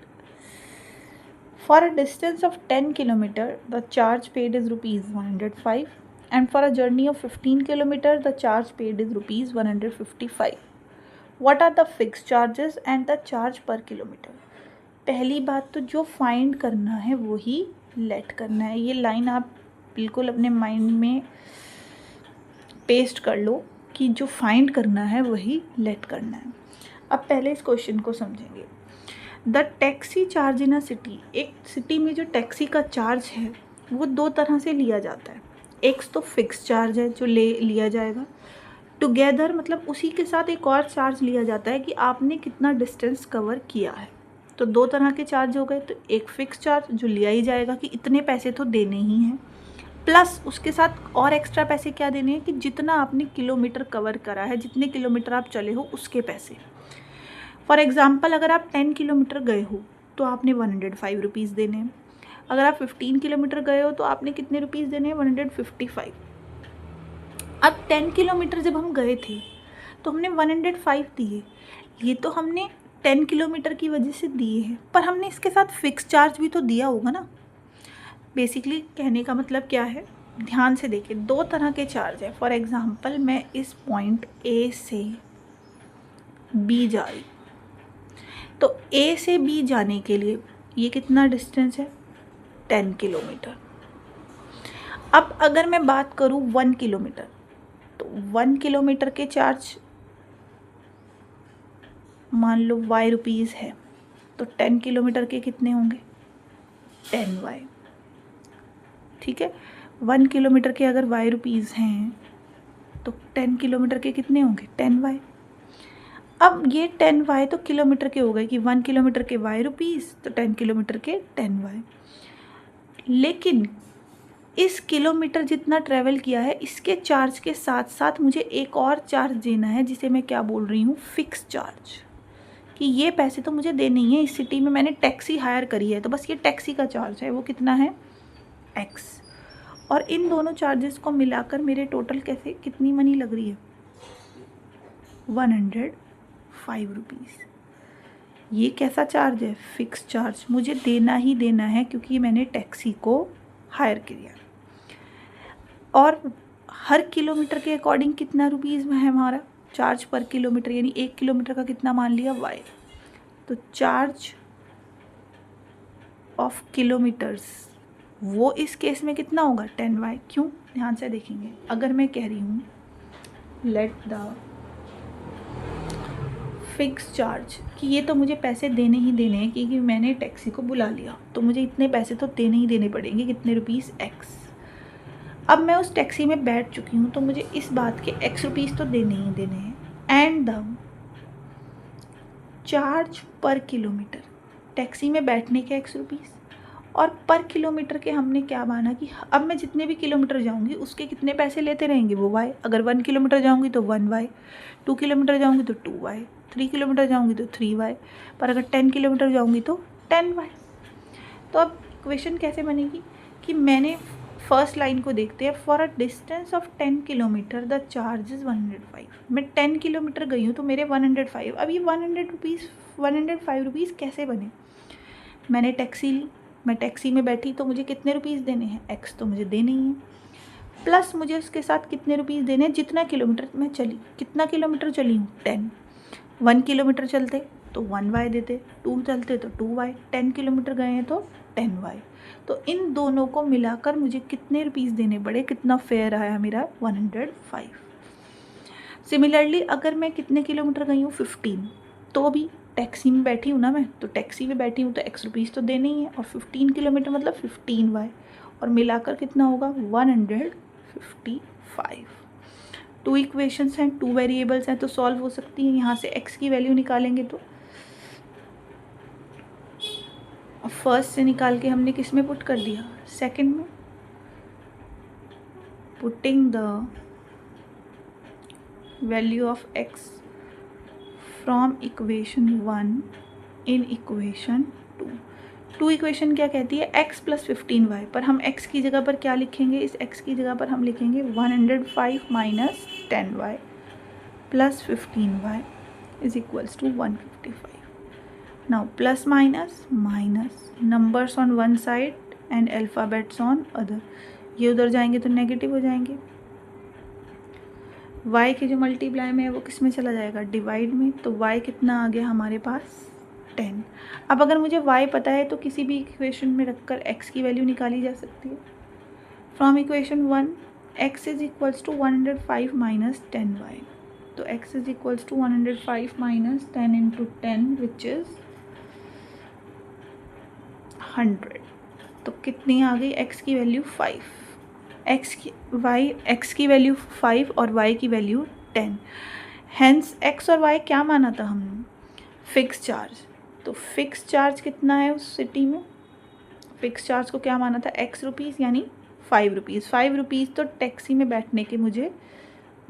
For a distance of 10 km, the charge paid is ₹105, and for a journey of 15 km, the charge paid is ₹155. What are the fixed charges and the charge per kilometer? पहली बात तो जो find करना है वही late करना है। ये लाइन आप बिल्कुल अपने माइंड में पेस्ट कर लो कि जो फाइंड करना है वही लेट करना है। अब पहले इस क्वेश्चन को समझेंगे। The taxi charge in a city, एक सिटी में जो टैक्सी का चार्ज है वो दो तरह से लिया जाता है। एक तो फिक्स चार्ज है जो लिया जाएगा, टुगेदर मतलब उसी के साथ एक और चार्ज लिया जाता है कि आपने कितना डिस्टेंस कवर किया है। तो दो तरह के चार्ज हो गए, तो एक फिक्स चार्ज जो लिया ही जाएगा कि इतने पैसे तो देने ही हैं, प्लस उसके साथ और एक्स्ट्रा पैसे क्या देने हैं कि जितना आपने किलोमीटर कवर करा है, जितने किलोमीटर आप चले हो उसके पैसे। फॉर एग्ज़ाम्पल अगर आप 10 किलोमीटर गए हो तो आपने 105 रुपीज़ देने हैं। अगर आप 15 किलोमीटर गए हो तो आपने कितने रुपीज़ देने हैं 155। अब 10 किलोमीटर जब हम गए थे तो हमने 105 दिए, ये तो हमने 10 किलोमीटर की वजह से दिए हैं, पर हमने इसके साथ फिक्स चार्ज भी तो दिया होगा ना। बेसिकली कहने का मतलब क्या है, ध्यान से देखिए, दो तरह के चार्ज है। फॉर एग्ज़ाम्पल मैं इस पॉइंट ए से बी जा रही, तो ए से बी जाने के लिए ये कितना डिस्टेंस है 10 किलोमीटर। अब अगर मैं बात करूँ 1 किलोमीटर, तो 1 किलोमीटर के चार्ज मान लो y रुपीज़ है, तो 10 किलोमीटर के कितने होंगे 10y। ठीक है, 1 किलोमीटर के अगर y रुपीज़ हैं तो 10 किलोमीटर के कितने होंगे 10y। अब ये 10y तो किलोमीटर के हो गए कि 1 किलोमीटर के y रुपीज़, तो 10 किलोमीटर के 10y। लेकिन इस किलोमीटर जितना ट्रैवल किया है इसके चार्ज के साथ साथ मुझे एक और चार्ज देना है जिसे मैं क्या बोल रही हूँ फिक्स चार्ज, कि ये पैसे तो मुझे देने ही है। इस सिटी में मैंने टैक्सी हायर करी है तो बस ये टैक्सी का चार्ज है, वो कितना है x। और इन दोनों चार्जेस को मिलाकर मेरे टोटल कैसे कितनी मनी लग रही है 105। ₹5। ये कैसा चार्ज है? फिक्स चार्ज, मुझे देना ही देना है क्योंकि मैंने टैक्सी को हायर किया। और हर किलोमीटर के अकॉर्डिंग कितना रुपीज़ है हमारा चार्ज पर किलोमीटर, यानी 1 किलोमीटर का कितना मान लिया? Y। तो चार्ज ऑफ किलोमीटर्स वो इस केस में कितना होगा? 10Y। क्यों? ध्यान से देखेंगे, अगर मैं कह रही हूँ लेट द फिक्स चार्ज कि ये तो मुझे पैसे देने ही देने हैं क्योंकि मैंने टैक्सी को बुला लिया, तो मुझे इतने पैसे तो देने ही देने पड़ेंगे। कितने रुपीज़? X। अब मैं उस टैक्सी में बैठ चुकी हूँ तो मुझे इस बात के X रुपीज़ तो देने ही देने हैं। And the charge per kilometre, taxi में बैठने के X रुपीज़ और पर किलोमीटर के हमने क्या माना कि अब मैं जितने भी किलोमीटर जाऊंगी उसके कितने पैसे लेते रहेंगे? वो Y। अगर 1 किलोमीटर जाऊंगी तो 1Y, 2 किलोमीटर जाऊंगी तो 2Y, 3 किलोमीटर जाऊंगी तो 3Y, पर अगर 10 किलोमीटर जाऊंगी तो 10Y। तो अब इक्वेशन कैसे बनेगी कि मैंने फर्स्ट लाइन को देखते हैं, for a distance of 10 kilometre the charge is 105। मैं 10 किलोमीटर गई हूँ तो मेरे 105। अब ये 105 रुपीज़ कैसे बने? मैंने टैक्सी ली, मैं टैक्सी में बैठी तो मुझे कितने रुपीज़ देने हैं? X तो मुझे देने ही है, प्लस मुझे उसके साथ कितने रुपीज़ देने हैं? जितना किलोमीटर मैं चली। कितना किलोमीटर चली हूँ? 10। 1 किलोमीटर चलते तो 1Y देते, 2 चलते तो 2Y, 10 किलोमीटर गए हैं तो 10Y। तो इन दोनों को मिलाकर मुझे कितने रुपीज़ देने पड़े? कितना फेयर आया मेरा? 105। सिमिलरली अगर मैं कितने किलोमीटर गई हूँ? 15, तो भी टैक्सी में बैठी हूँ ना मैं, तो टैक्सी में बैठी हूँ तो X रुपीज़ तो देने ही है, और 15 किलोमीटर मतलब 15Y, और मिलाकर कितना होगा? 155। 2 इक्वेशंस हैं, 2 वेरिएबल्स हैं तो सॉल्व हो सकती हैं। यहाँ से X की वैल्यू निकालेंगे तो फर्स्ट से निकाल के हमने किस में पुट कर दिया? सेकंड में। Putting the value of X from equation 1 in equation 2। 2 equation क्या कहती है? X प्लस 15Y, पर हम X की जगह पर क्या लिखेंगे? इस X की जगह पर हम लिखेंगे 105 minus 10Y plus 15Y is equals to 155। Now plus minus minus, numbers on one side and alphabets on other, ये उधर जाएंगे तो नेगेटिव हो जाएंगे। y के जो मल्टीप्लाई में है वो किस में चला जाएगा? डिवाइड में। तो y कितना आ गया हमारे पास? 10। अब अगर मुझे y पता है तो किसी भी इक्वेशन में रखकर x की वैल्यू निकाली जा सकती है। From equation 1 x is equals to 105 minus 10y, तो x is equals to 105 minus 10 into 10 which is 100। तो कितनी आ गई? x की वैल्यू 5, x की वैल्यू 5 और y की वैल्यू 10। हेंस x और y क्या माना था हमने? Fix charge. तो फिक्स चार्ज कितना है उस सिटी में? फिक्स चार्ज को क्या माना था? X रुपीज़, यानी 5 रुपीज़। 5 रुपीज़ तो टैक्सी में बैठने के मुझे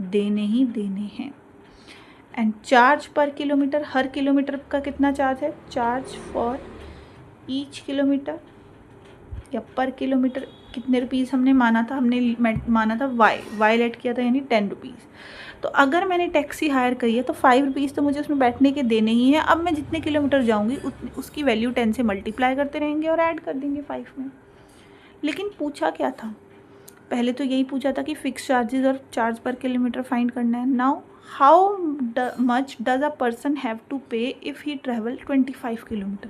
देने ही देने हैं। And charge per kilometre, her kilometre का कितना चार्ज है? चार्ज फॉर ईच किलोमीटर या पर किलोमीटर कितने रुपीज़ हमने माना था? हमने माना था y लेट किया था, यानी 10 रुपीज़। तो अगर मैंने टैक्सी हायर करी है तो 5 रुपीज़ तो मुझे उसमें बैठने के देने ही हैं। अब मैं जितने किलोमीटर जाऊंगी उसकी वैल्यू 10 से मल्टीप्लाई करते रहेंगे और ऐड कर देंगे 5 में। लेकिन पूछा क्या था? पहले तो यही पूछा था कि फिक्स चार्जेस और चार्ज पर किलोमीटर फाइंड करना है। Now how much does a person have to pay if he travel 25 kilometre?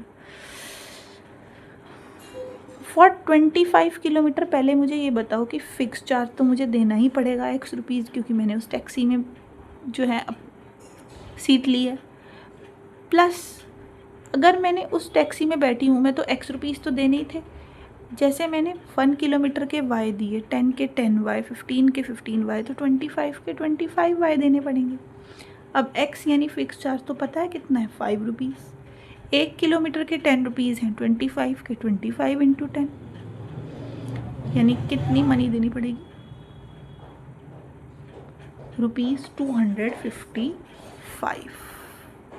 For 25 kilometre पहले मुझे ये बताओ कि फ़िक्स चार्ज तो मुझे देना ही पड़ेगा X रुपीज़, क्योंकि मैंने उस टैक्सी में जो है सीट ली है। प्लस अगर मैंने उस टैक्सी में बैठी हूँ मैं तो X रुपीज़ तो देने ही थे। जैसे मैंने 1 किलोमीटर के Y दिए, 10 के 10Y, 15 के 15Y, तो 25 के 25Y देने पड़ेंगे। अब X यानी फ़िक्स चार्ज तो पता है कितना है? 5 रुपीज़। 1 किलोमीटर के 10 रुपीज़ हैं, 25 के 25 इंटू 10, यानी कितनी मनी देनी पड़ेगी? ₹255।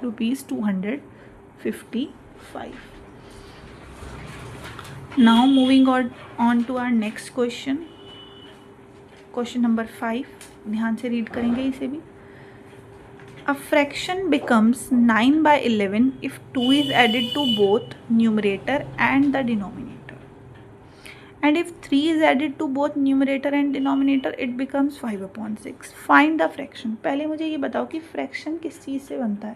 ₹255। Now moving on to our next question, question number 5। ध्यान से रीड करेंगे इसे भी। A fraction becomes 9/11 if 2 is added to both numerator and the denominator. And if 3 is added to both numerator and denominator, it becomes 5/6. Find the fraction. पहले मुझे ये बताओ कि फ्रैक्शन किस चीज़ से बनता है.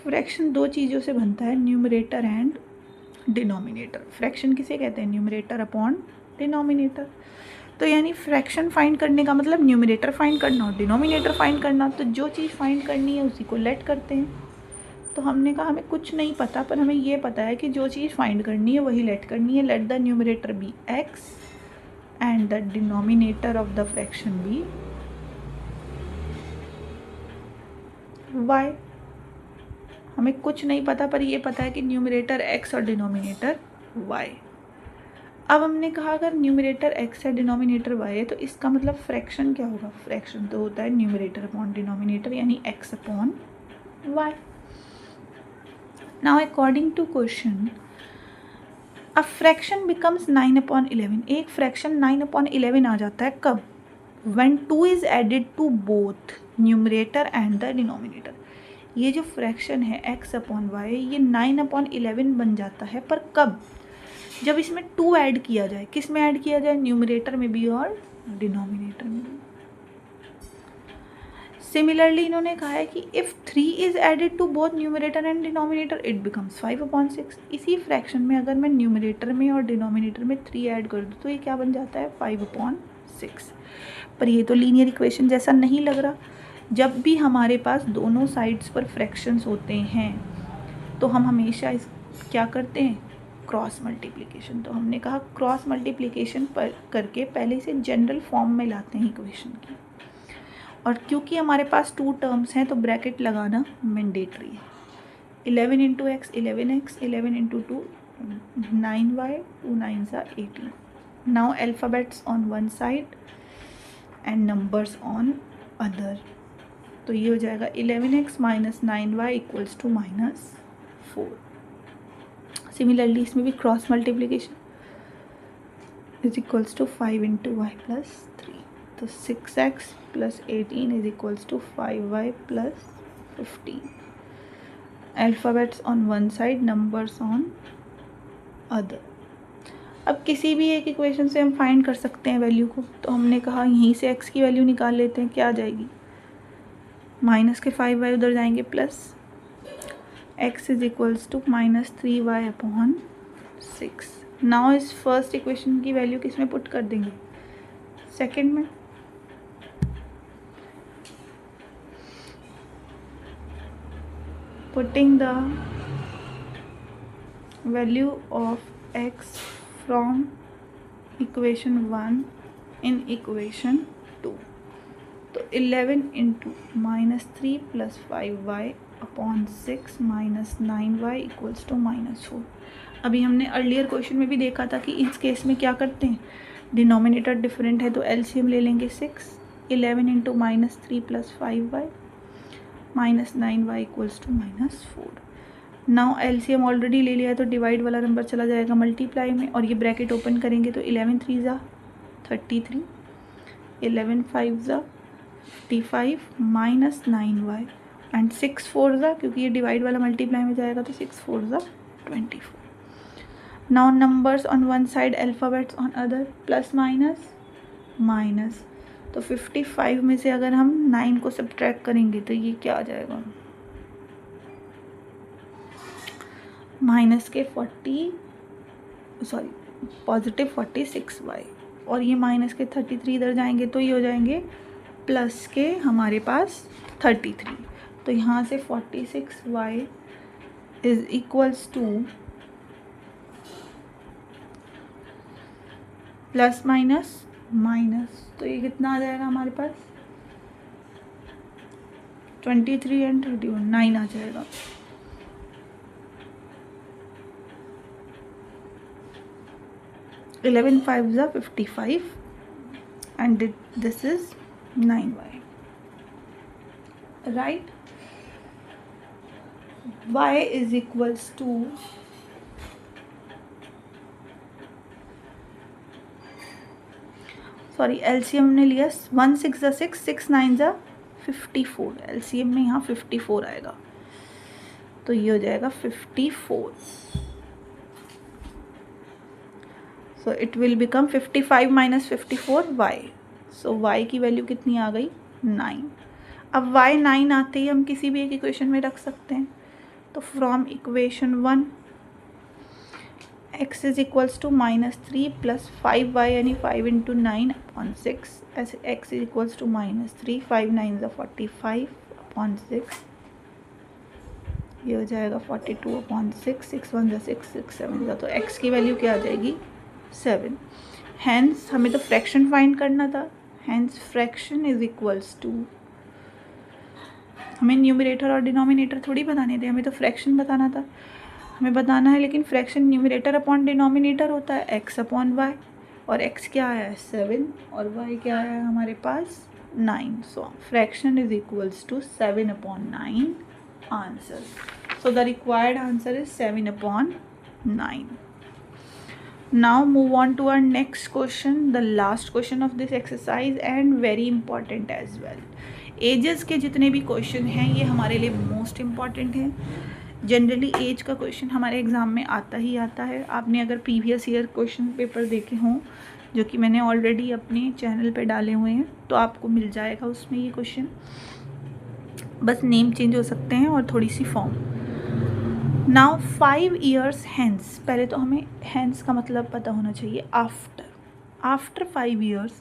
फ्रैक्शन दो चीज़ों से बनता है, न्यूमरेटर एंड डिनोमिनेटर. फ्रैक्शन किसे कहते हैं? Numerator upon denominator. तो यानी फ्रैक्शन फाइंड करने का मतलब न्यूमरेटर फाइंड करना और डिनोमिनेटर फाइंड करना. तो जो चीज़ फाइंड करनी है उसी को लेट करते हैं. तो हमने कहा हमें कुछ नहीं पता, पर हमें ये पता है कि जो चीज़ फाइंड करनी है वही लेट करनी है. Let the numerator be x and the denominator of the fraction be y. हमें कुछ नहीं पता, पर ये पता है कि न्यूमरेटर एक्स और डिनोमिनेटर वाई. अब हमने कहा अगर न्यूमरेटर एक्स है डिनोमिनेटर वाई है, तो इसका मतलब फ्रैक्शन क्या होगा? फ्रैक्शन तो होता है न्यूमरेटर अपॉन डिनोमिनेटर, यानी x upon y. Now according to question, a fraction becomes 9/11. एक फ्रैक्शन 9/11 आ जाता है कब? When 2 is added to both numerator and the denominator. ये जो फ्रैक्शन है एक्स अपॉन वाई, ये 9/11 बन जाता है, पर कब? जब इसमें 2 ऐड किया जाए. किस में ऐड किया जाए? न्यूमरेटर में भी और डिनोमिनेटर में भी. सिमिलरली इन्होंने कहा है कि if 3 is added to both numerator and denominator it becomes 5/6. इसी फ्रैक्शन में अगर मैं न्यूमरेटर में और डिनोमिनेटर में 3 ऐड कर दूँ तो ये क्या बन जाता है? 5/6. पर ये तो लीनियर इक्वेशन जैसा नहीं लग रहा. जब भी हमारे पास दोनों साइड्स पर फ्रैक्शंस होते हैं तो हम हमेशा इस क्या करते हैं? Cross multiplication. तो हमने कहा क्रॉस मल्टीप्लिकेशन पर करके पहले से जनरल फॉर्म में लाते हैं इक्वेशन की. और क्योंकि हमारे पास 2 टर्म्स हैं तो ब्रैकेट लगाना मैंडेटरी है. 11 into x 11x, 11 into 2 9y, 2 9s are 18. Now alphabets on one side and numbers on other. तो ये हो जाएगा 11x minus 9y equals to -4. Similarly इसमें भी cross multiplication is equals to 5 into y plus 3. तो 6x plus 18 is equals to 5y plus 15. Alphabets on one side, numbers on other. अब किसी भी एक इक्वेशन से हम फाइंड कर सकते हैं वैल्यू को. तो हमने कहा यहीं से x की वैल्यू निकाल लेते हैं. क्या आ जाएगी? माइनस के 5y उधर जाएंगे, plus x is equals to -3y/6. Now इस फर्स्ट इक्वेशन की वैल्यू किस में पुट कर देंगे? सेकेंड में. Putting the value of x from equation 1 in equation 2. तो 11 into -3 plus 5y/6 minus 9y equals to -4. अभी हमने अर्लियर क्वेश्चन में भी देखा था कि इस केस में क्या करते हैं? डिनोमिनेटर डिफरेंट है तो एलसीएम ले लेंगे 6. 11 into -3 plus 5y minus 9y equals to -4. Now LCM already ले लिया है तो डिवाइड वाला नंबर चला जाएगा मल्टीप्लाई में, और ये ब्रैकेट ओपन करेंगे तो 11 3 33, 11 5 55 माइनस 9y एंड 6 4 क्योंकि ये डिवाइड वाला मल्टीप्लाई में जाएगा तो 6 4 24. Now numbers on one side, alphabets on other, plus minus minus. तो 55 में से अगर हम 9 को सब्ट्रैक्ट करेंगे तो ये क्या आ जाएगा? माइनस के 46y, और ये माइनस के 33 इधर जाएंगे तो ये हो जाएंगे प्लस के हमारे पास 33. तो यहाँ से 46y is equals two plus minus minus. तो ये कितना आ जाएगा हमारे पास? 23 एंड 31 9 आ जाएगा. Eleven 5 55 and this is 9y. Right. y is equals to LCM ने लिया 1 6 6 6 9 54, एलसीएम में यहाँ 54 आएगा, तो ये हो जाएगा 54. So it will become 55 minus 54 y. So y की वैल्यू कितनी आ गई? 9. अब वाई 9 आते ही हम किसी भी एक इक्वेशन में रख सकते हैं. तो from equation 1 x is equals to -3 plus 5y यानी 5 इंटू 9/6. ऐसे x इज इक्वल्स टू -3, 5 9 ज़ा 45/6. ये हो जाएगा 42/6, 6 1 ज़ा 6, 6 7 ज़ा, तो x की वैल्यू क्या आ जाएगी? 7. हैंस हमें तो फ्रैक्शन फाइंड करना था. Hence fraction is equals to, हमें न्यूमरेटर और डिनोमिनेटर थोड़ी बताने थे, हमें तो फ्रैक्शन बताना था. हमें बताना है, लेकिन फ्रैक्शन न्यूमरेटर अपॉन डिनोमिनेटर होता है x अपॉन वाई, और x क्या आया है? 7, और y क्या आया है हमारे पास? 9. So fraction is equals to 7/9 answer. So the required answer is 7/9. Now move on to our next question, the last question of this exercise and very important as well. Ages के जितने भी question हैं ये हमारे लिए most important हैं. Generally age का question हमारे एग्ज़ाम में आता ही आता है. आपने अगर प्रीवियस ईयर क्वेश्चन पेपर देखे हों, जो कि मैंने ऑलरेडी अपने चैनल पे डाले हुए हैं, तो आपको मिल जाएगा उसमें ये क्वेश्चन. बस नेम चेंज हो सकते हैं और थोड़ी सी फॉर्म. नाउ 5 years हैंस, पहले तो हमें हैंस का मतलब पता होना चाहिए. After 5 years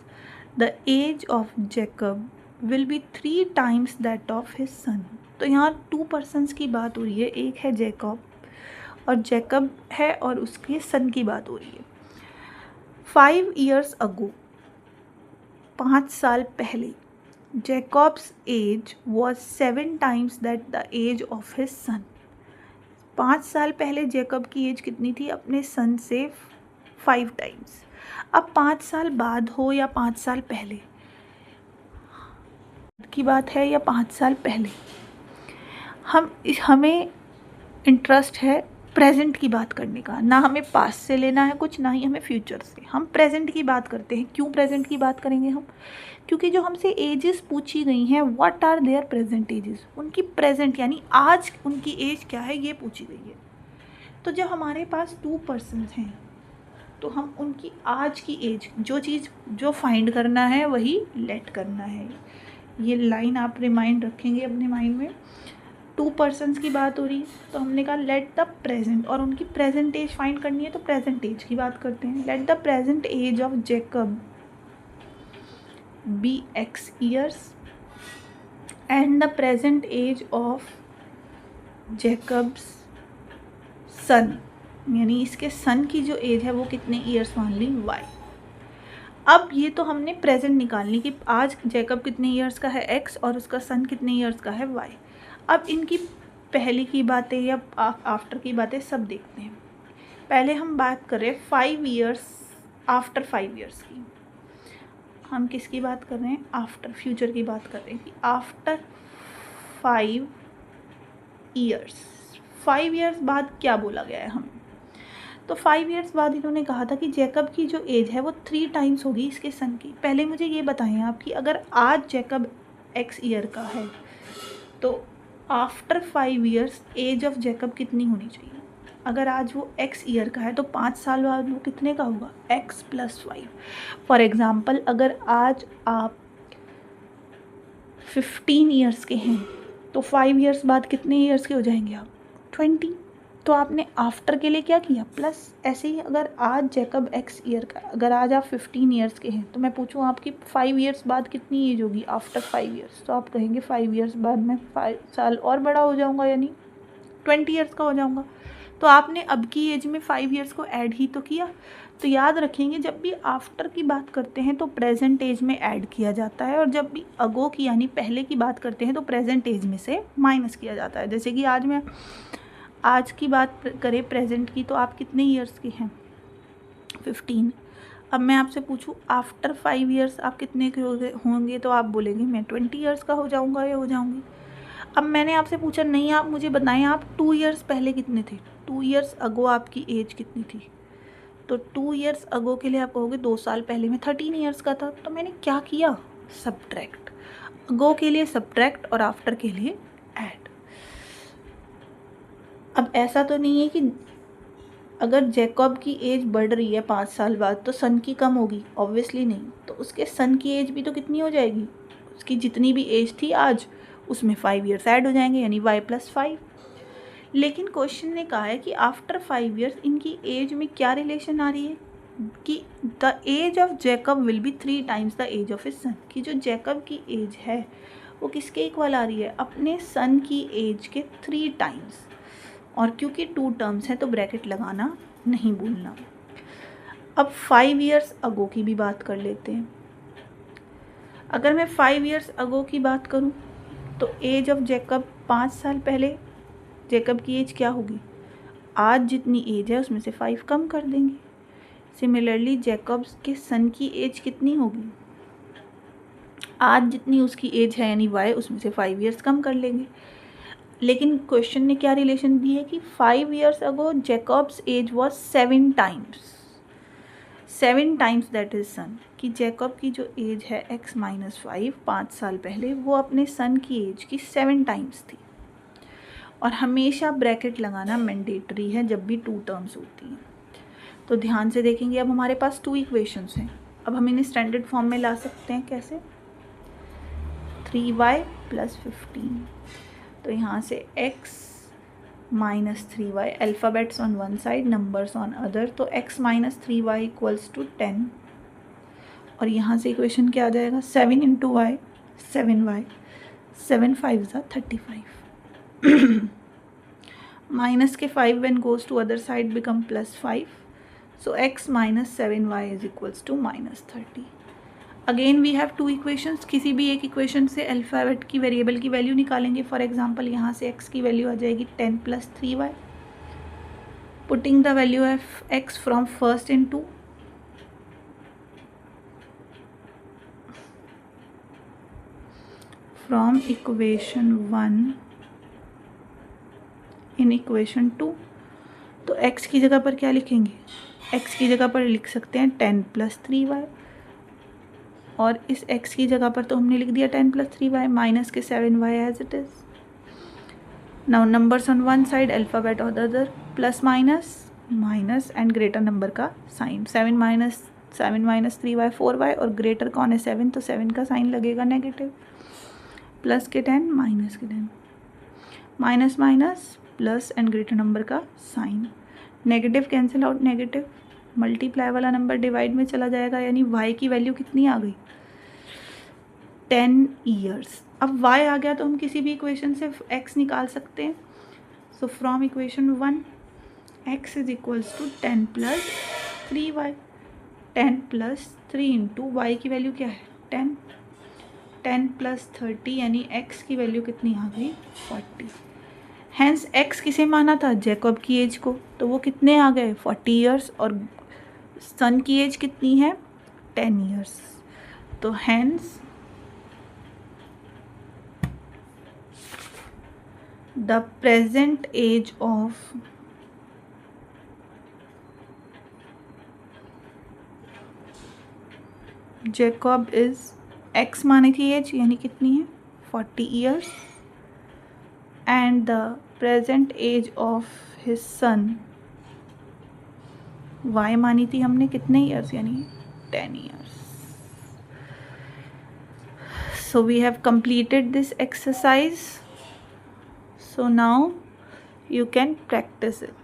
the age of Jacob will be 3 times that of his son. तो यहाँ 2 persons की बात हो रही है. एक है जैकब, और जैकब है और उसके सन की बात हो रही है. 5 years अगो, 5 साल पहले, Jacob's age was 7 times that the age of his son. 5 साल पहले जैकब की एज कितनी थी? अपने सन से 5 times. अब 5 साल बाद हो या 5 साल पहले की बात है या 5 साल पहले, हमें इंटरेस्ट है प्रेजेंट की बात करने का. ना हमें पास्ट से लेना है कुछ, ना ही हमें फ्यूचर से. हम प्रेजेंट की बात करते हैं. क्यों प्रेजेंट की बात करेंगे हम? क्योंकि जो हमसे एजेस पूछी गई हैं, what are their present ages, उनकी प्रेजेंट यानी आज उनकी एज क्या है ये पूछी गई है. तो जब हमारे पास 2 persons हैं, तो हम उनकी आज की एज, जो चीज़ जो फाइंड करना है वही लेट करना है. ये लाइन आप रिमाइंड रखेंगे अपने माइंड में. 2 persons की बात हो रही है, तो हमने कहा लेट द प्रेजेंट, और उनकी प्रेजेंट एज फाइंड करनी है तो प्रेजेंट एज की बात करते हैं. Let the present age of Jacob be x years and the present age of Jacob's son, यानी इसके सन की जो एज है वो कितने ईयर्स मान ली? y. अब ये तो हमने प्रेजेंट निकालनी कि आज जैकब कितने ईयर्स का है x और उसका सन कितने ईयर्स का है y. अब इनकी पहले की बातें या आफ्टर की बातें सब देखते हैं. पहले हम बात कर रहे हैं 5 years आफ्टर 5 years की. हम किसकी बात कर रहे हैं? आफ्टर, फ्यूचर की बात कर रहे हैं कि आफ्टर 5 years, 5 years बाद क्या बोला गया है हमें? तो 5 years बाद इन्होंने कहा था कि जैकब की जो एज है वो 3 times होगी इसके सन की. पहले मुझे ये बताएं आप कि अगर आज जैकब x ईयर का है, तो after 5 years age of Jacob कितनी होनी चाहिए? अगर आज वो x ईयर का है तो 5 साल बाद वो कितने का होगा? x + 5. फॉर एग्ज़ाम्पल, अगर आज आप 15 years के हैं, तो 5 years बाद कितने ईयर्स के हो जाएंगे आप? 20. तो आपने आफ्टर के लिए क्या किया? प्लस. ऐसे ही अगर आज जैकब x ईयर का, अगर आज आप 15 years के हैं, तो मैं पूछूं आपकी 5 years बाद कितनी एज होगी? After 5 years. तो आप कहेंगे 5 years बाद मैं 5 साल और बड़ा हो जाऊंगा, यानी 20 years का हो जाऊंगा. तो आपने अब की एज में 5 years को ऐड ही तो किया. तो याद रखेंगे, जब भी आफ्टर की बात करते हैं तो प्रेजेंट एज में ऐड किया जाता है, और जब भी अगो की यानी पहले की बात करते हैं तो प्रेजेंट एज में से माइनस किया जाता है. जैसे कि आज की बात करें प्रेजेंट की, तो आप कितने ईयर्स के हैं? 15. अब मैं आपसे पूछूं आफ्टर 5 years आप कितने के होंगे, तो आप बोलेंगे मैं 20 years का हो जाऊंगा या हो जाऊंगी. अब मैंने आपसे पूछा नहीं, आप मुझे बताएं आप 2 years पहले कितने थे? 2 years अगो आपकी एज कितनी थी? तो 2 years अगो के लिए आप कहोगे 2 साल पहले मैं 13 years का था. तो मैंने क्या किया? सब्ट्रैक्ट. गो के लिए सब्ट्रैक्ट और आफ्टर के लिए ऐड। अब ऐसा तो नहीं है कि अगर जैकब की एज बढ़ रही है 5 साल बाद तो सन की कम होगी, ऑब्वियसली नहीं। तो उसके सन की एज भी तो कितनी हो जाएगी, उसकी जितनी भी एज थी आज उसमें 5 ईयर्स ऐड हो जाएंगे, यानी y+5। लेकिन क्वेश्चन ने कहा है कि आफ्टर 5 ईयर्स इनकी एज में क्या रिलेशन आ रही है कि the age of Jacob will be 3 times the age of his son, कि जो जैकब की एज है वो किसके इक्वल आ रही है, अपने सन की एज के 3 टाइम्स। और क्योंकि 2 टर्म्स हैं तो ब्रैकेट लगाना नहीं भूलना। अब 5 ईयर्स अगो की भी बात कर लेते हैं। अगर मैं 5 ईयर्स अगो की बात करूं तो एज ऑफ जैकब 5 साल पहले जैकब की एज क्या होगी, आज जितनी एज है उसमें से 5 कम कर देंगे। सिमिलरली जैकब के सन की एज कितनी होगी, आज जितनी उसकी एज है यानी y, उसमें से 5 ईयर्स कम कर लेंगे। लेकिन क्वेश्चन ने क्या रिलेशन दी है कि 5 years ago Jacob's age was 7 times that is son, कि जैकब की जो एज है x-5 5 साल पहले वो अपने सन की एज की 7 टाइम्स थी। और हमेशा ब्रैकेट लगाना मैंडेटरी है जब भी 2 टर्म्स होती हैं। तो ध्यान से देखेंगे, अब हमारे पास 2 इक्वेशंस हैं। अब हम इन्हें स्टैंडर्ड फॉर्म में ला सकते हैं, कैसे, 3y + 15। तो यहाँ से x-3y, alphabets on one side, numbers on other, तो x-3y = 10। और यहाँ से इक्वेशन क्या आ जाएगा, 7 × y 7y, 7 5 = 35। माइनस के 5 when goes to other side become +5, so x - 7y is equals to -30। Again we have 2 equations, किसी भी एक इक्वेशन से अल्फ़ाबेट की वेरिएबल की वैल्यू निकालेंगे। फॉर एग्जांपल यहाँ से x की वैल्यू आ जाएगी 10 + 3y। Putting the value of x from first into from equation 1 in equation 2। तो x की जगह पर क्या लिखेंगे, x की जगह पर लिख सकते हैं 10 + 3y, और इस x की जगह पर तो हमने लिख दिया 10 + 3y, माइनस के 7y as it is. Now numbers on one side, alphabet on the other, plus minus and greater number का साइन, 7 - 3y 4y, और ग्रेटर कौन है 7, तो 7 का साइन लगेगा नेगेटिव, प्लस के 10 माइनस के 10, minus plus and greater number का sign, negative cancel out negative, multiply वाला नंबर डिवाइड में चला जाएगा, यानी y की वैल्यू कितनी आ गई, 10 ईयर्स। अब y आ गया तो हम किसी भी इक्वेशन से x निकाल सकते हैं। So from equation 1 x = 10 + 3y, 10 + 3 × y की वैल्यू क्या है 10, 10 + 30 यानी x की वैल्यू कितनी आ गई 40। हैंस x किसे माना था, जैकब की एज को, तो वो कितने आ गए 40 ईयर्स, और सन की एज कितनी है 10 ईयर्स। तो hence the present age of Jacob is x मानी थी एज, यानी कितनी है 40 years, and the present age of his son y मानी थी हमने कितने ईयर्स, यानी 10 years. So we have completed this exercise. So now you can practice it.